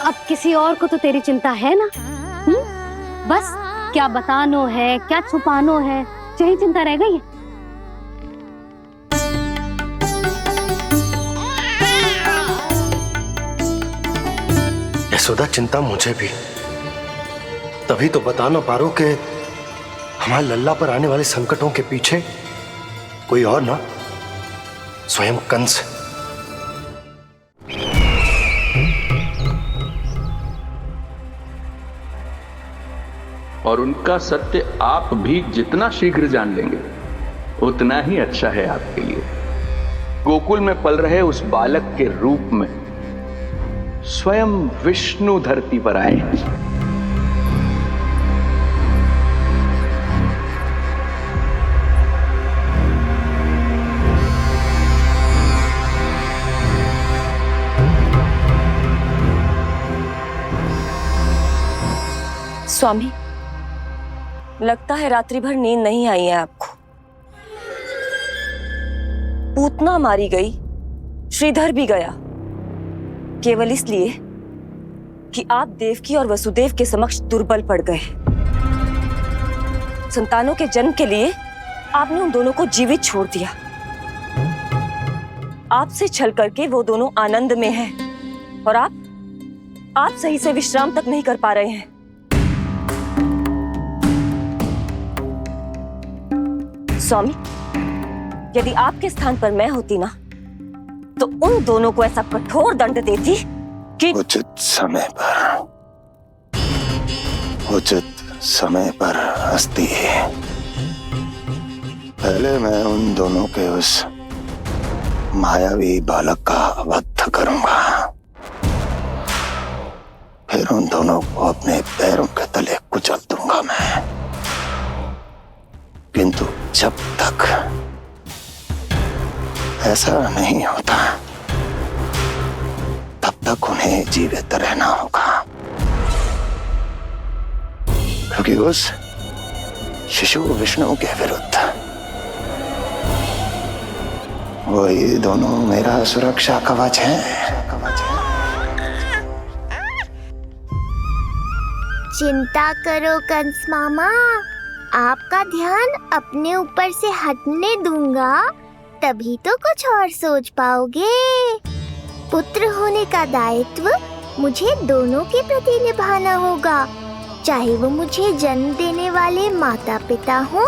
अब किसी और को तो तेरी चिंता है ना? बस क्या बतानो है, क्या छुपानो है, यही चिंता रह गई है। यशोदा, चिंता मुझे भी। तभी तो बता ना पा रहा हूं कि हमारे लल्ला पर आने वाले संकटों के पीछे कोई और ना, स्वयं कंस। और उनका सत्य आप भी जितना शीघ्र जान लेंगे उतना ही अच्छा है आपके लिए। गोकुल में पल रहे उस बालक के रूप में स्वयं विष्णु धरती पर आए हैं। स्वामी, लगता है रात्रि भर नींद नहीं आई है आपको। पूतना मारी गई, श्रीधर भी गया, केवल इसलिए कि आप देवकी और वसुदेव के समक्ष दुर्बल पड़ गए। संतानों के जन्म के लिए आपने उन दोनों को जीवित छोड़ दिया। आपसे छल करके वो दोनों आनंद में हैं और आप सही से विश्राम तक नहीं कर पा रहे हैं। स्वामी, यदि आपके स्थान पर मैं होती ना, तो उन दोनों को ऐसा कठोर दंड देती कि उचित समय पर हस्ती। पहले मैं उन दोनों के उस मायावी बालक का वध करूंगा, फिर उन दोनों को अपने पैरों के तले कुचल दूंगा मैं। किंतु जब तक ऐसा नहीं होता, तब तक उन्हें जीवित रहना होगा, क्योंकि उस शिशु विष्णु के विरुद्ध वही दोनों मेरा सुरक्षा कवच है। चिंता करो कंस मामा, आपका ध्यान अपने ऊपर से हटने दूंगा, तभी तो कुछ और सोच पाओगे। पुत्र होने का दायित्व मुझे दोनों के प्रति निभाना होगा, चाहे वो मुझे जन्म देने वाले माता पिता हो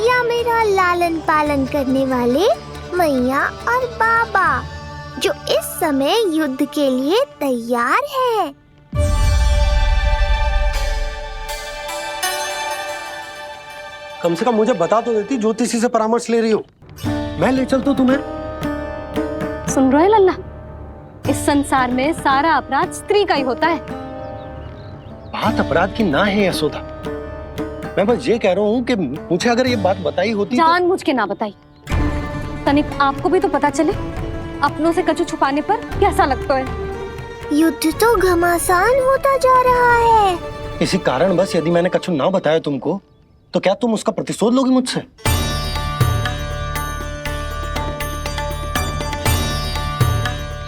या मेरा लालन पालन करने वाले मैया और बाबा, जो इस समय युद्ध के लिए तैयार है। कम से कम मुझे बता तो देती, ज्योतिषी से परामर्श ले रही हो, मैं ले चलता तुम्हें। सुन रहे लल्ला, इस संसार में सारा अपराध स्त्री का ही होता है। बात अपराध की ना है यशोदा, मैं बस ये कह रहा हूँ कि मुझे अगर ये बात बताई होती जान मुझ के ना बताई, तनिक आपको भी तो पता चले अपनों से कछु छुपाने पर कैसा लगता है। युद्ध तो घमासान होता जा रहा है। इसी कारण बस यदि मैंने कछु ना बताया तुमको, तो क्या तुम उसका प्रतिशोध लोगी मुझसे?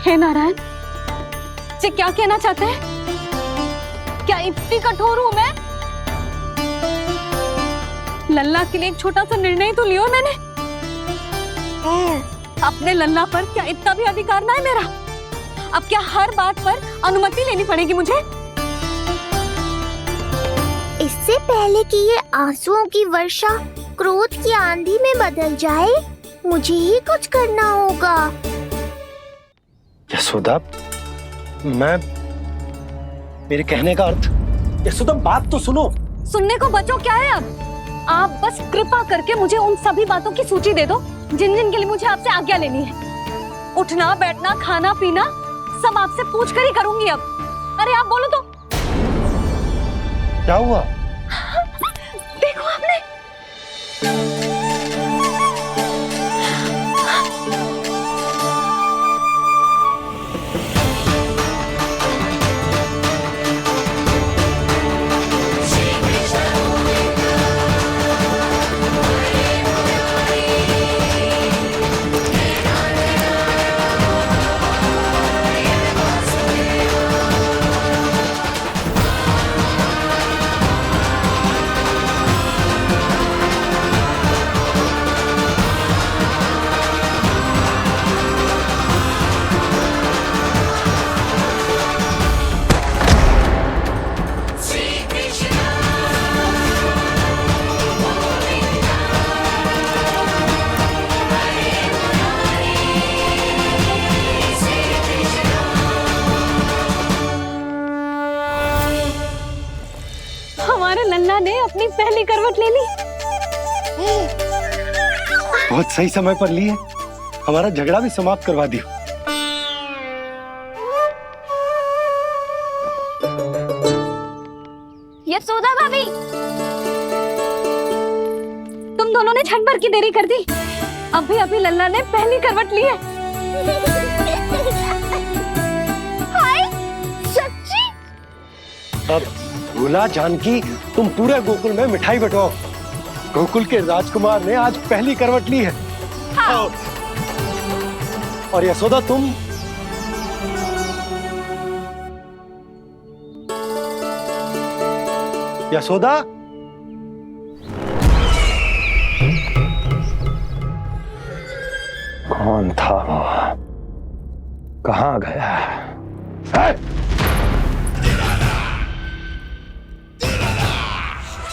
हे नारायण, ये क्या कहना चाहते हैं? क्या इतनी कठोर हूं मैं? लल्ला के लिए एक छोटा सा निर्णय तो लियो मैंने। अपने लल्ला पर क्या इतना भी अधिकार ना है मेरा? अब क्या हर बात पर अनुमति लेनी पड़ेगी मुझे? इससे पहले कि ये आंसुओं की वर्षा क्रोध की आंधी में बदल जाए, मुझे ही कुछ करना होगा। यशोदा, मेरे कहने का अर्थ, यशोदा बात तो सुनो। सुनने को बचो क्या है अब? आप बस कृपा करके मुझे उन सभी बातों की सूची दे दो जिन जिन के लिए मुझे आपसे आज्ञा लेनी है। उठना बैठना खाना पीना सब आपसे पूछ कर ही करूंगी अब। अरे आप बोलो तो। क्या हुआ? देखो आपने। लल्ला ने अपनी पहली करवट ले ली। बहुत सही समय पर ली है, हमारा झगड़ा भी समाप्त करवा दियो। यशोदा भाभी, तुम दोनों ने क्षण भर की देरी कर दी। अभी लल्ला ने पहली करवट ली है। हाय, सच्ची? अब भूला जानकी, तुम पूरे गोकुल में मिठाई बंटवाओ। गोकुल के राजकुमार ने आज पहली करवट ली है। हाँ। और यशोदा तुम यशोदा, कौन था वो? कहाँ गया?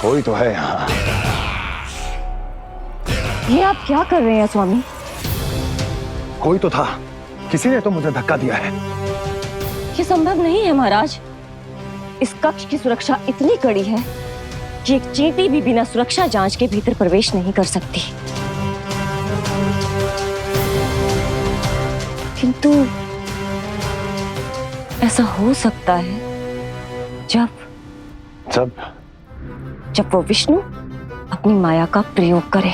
कोई तो है यहाँ। ये आप क्या कर रहे हैं स्वामी? कोई तो था, किसी ने तो मुझे धक्का दिया है। ये संभव नहीं है महाराज। इस कक्ष की सुरक्षा इतनी कड़ी है कि एक चींटी भी बिना सुरक्षा जांच के भीतर प्रवेश नहीं कर सकती। किंतु ऐसा हो सकता है जब वो विष्णु अपनी माया का प्रयोग करे।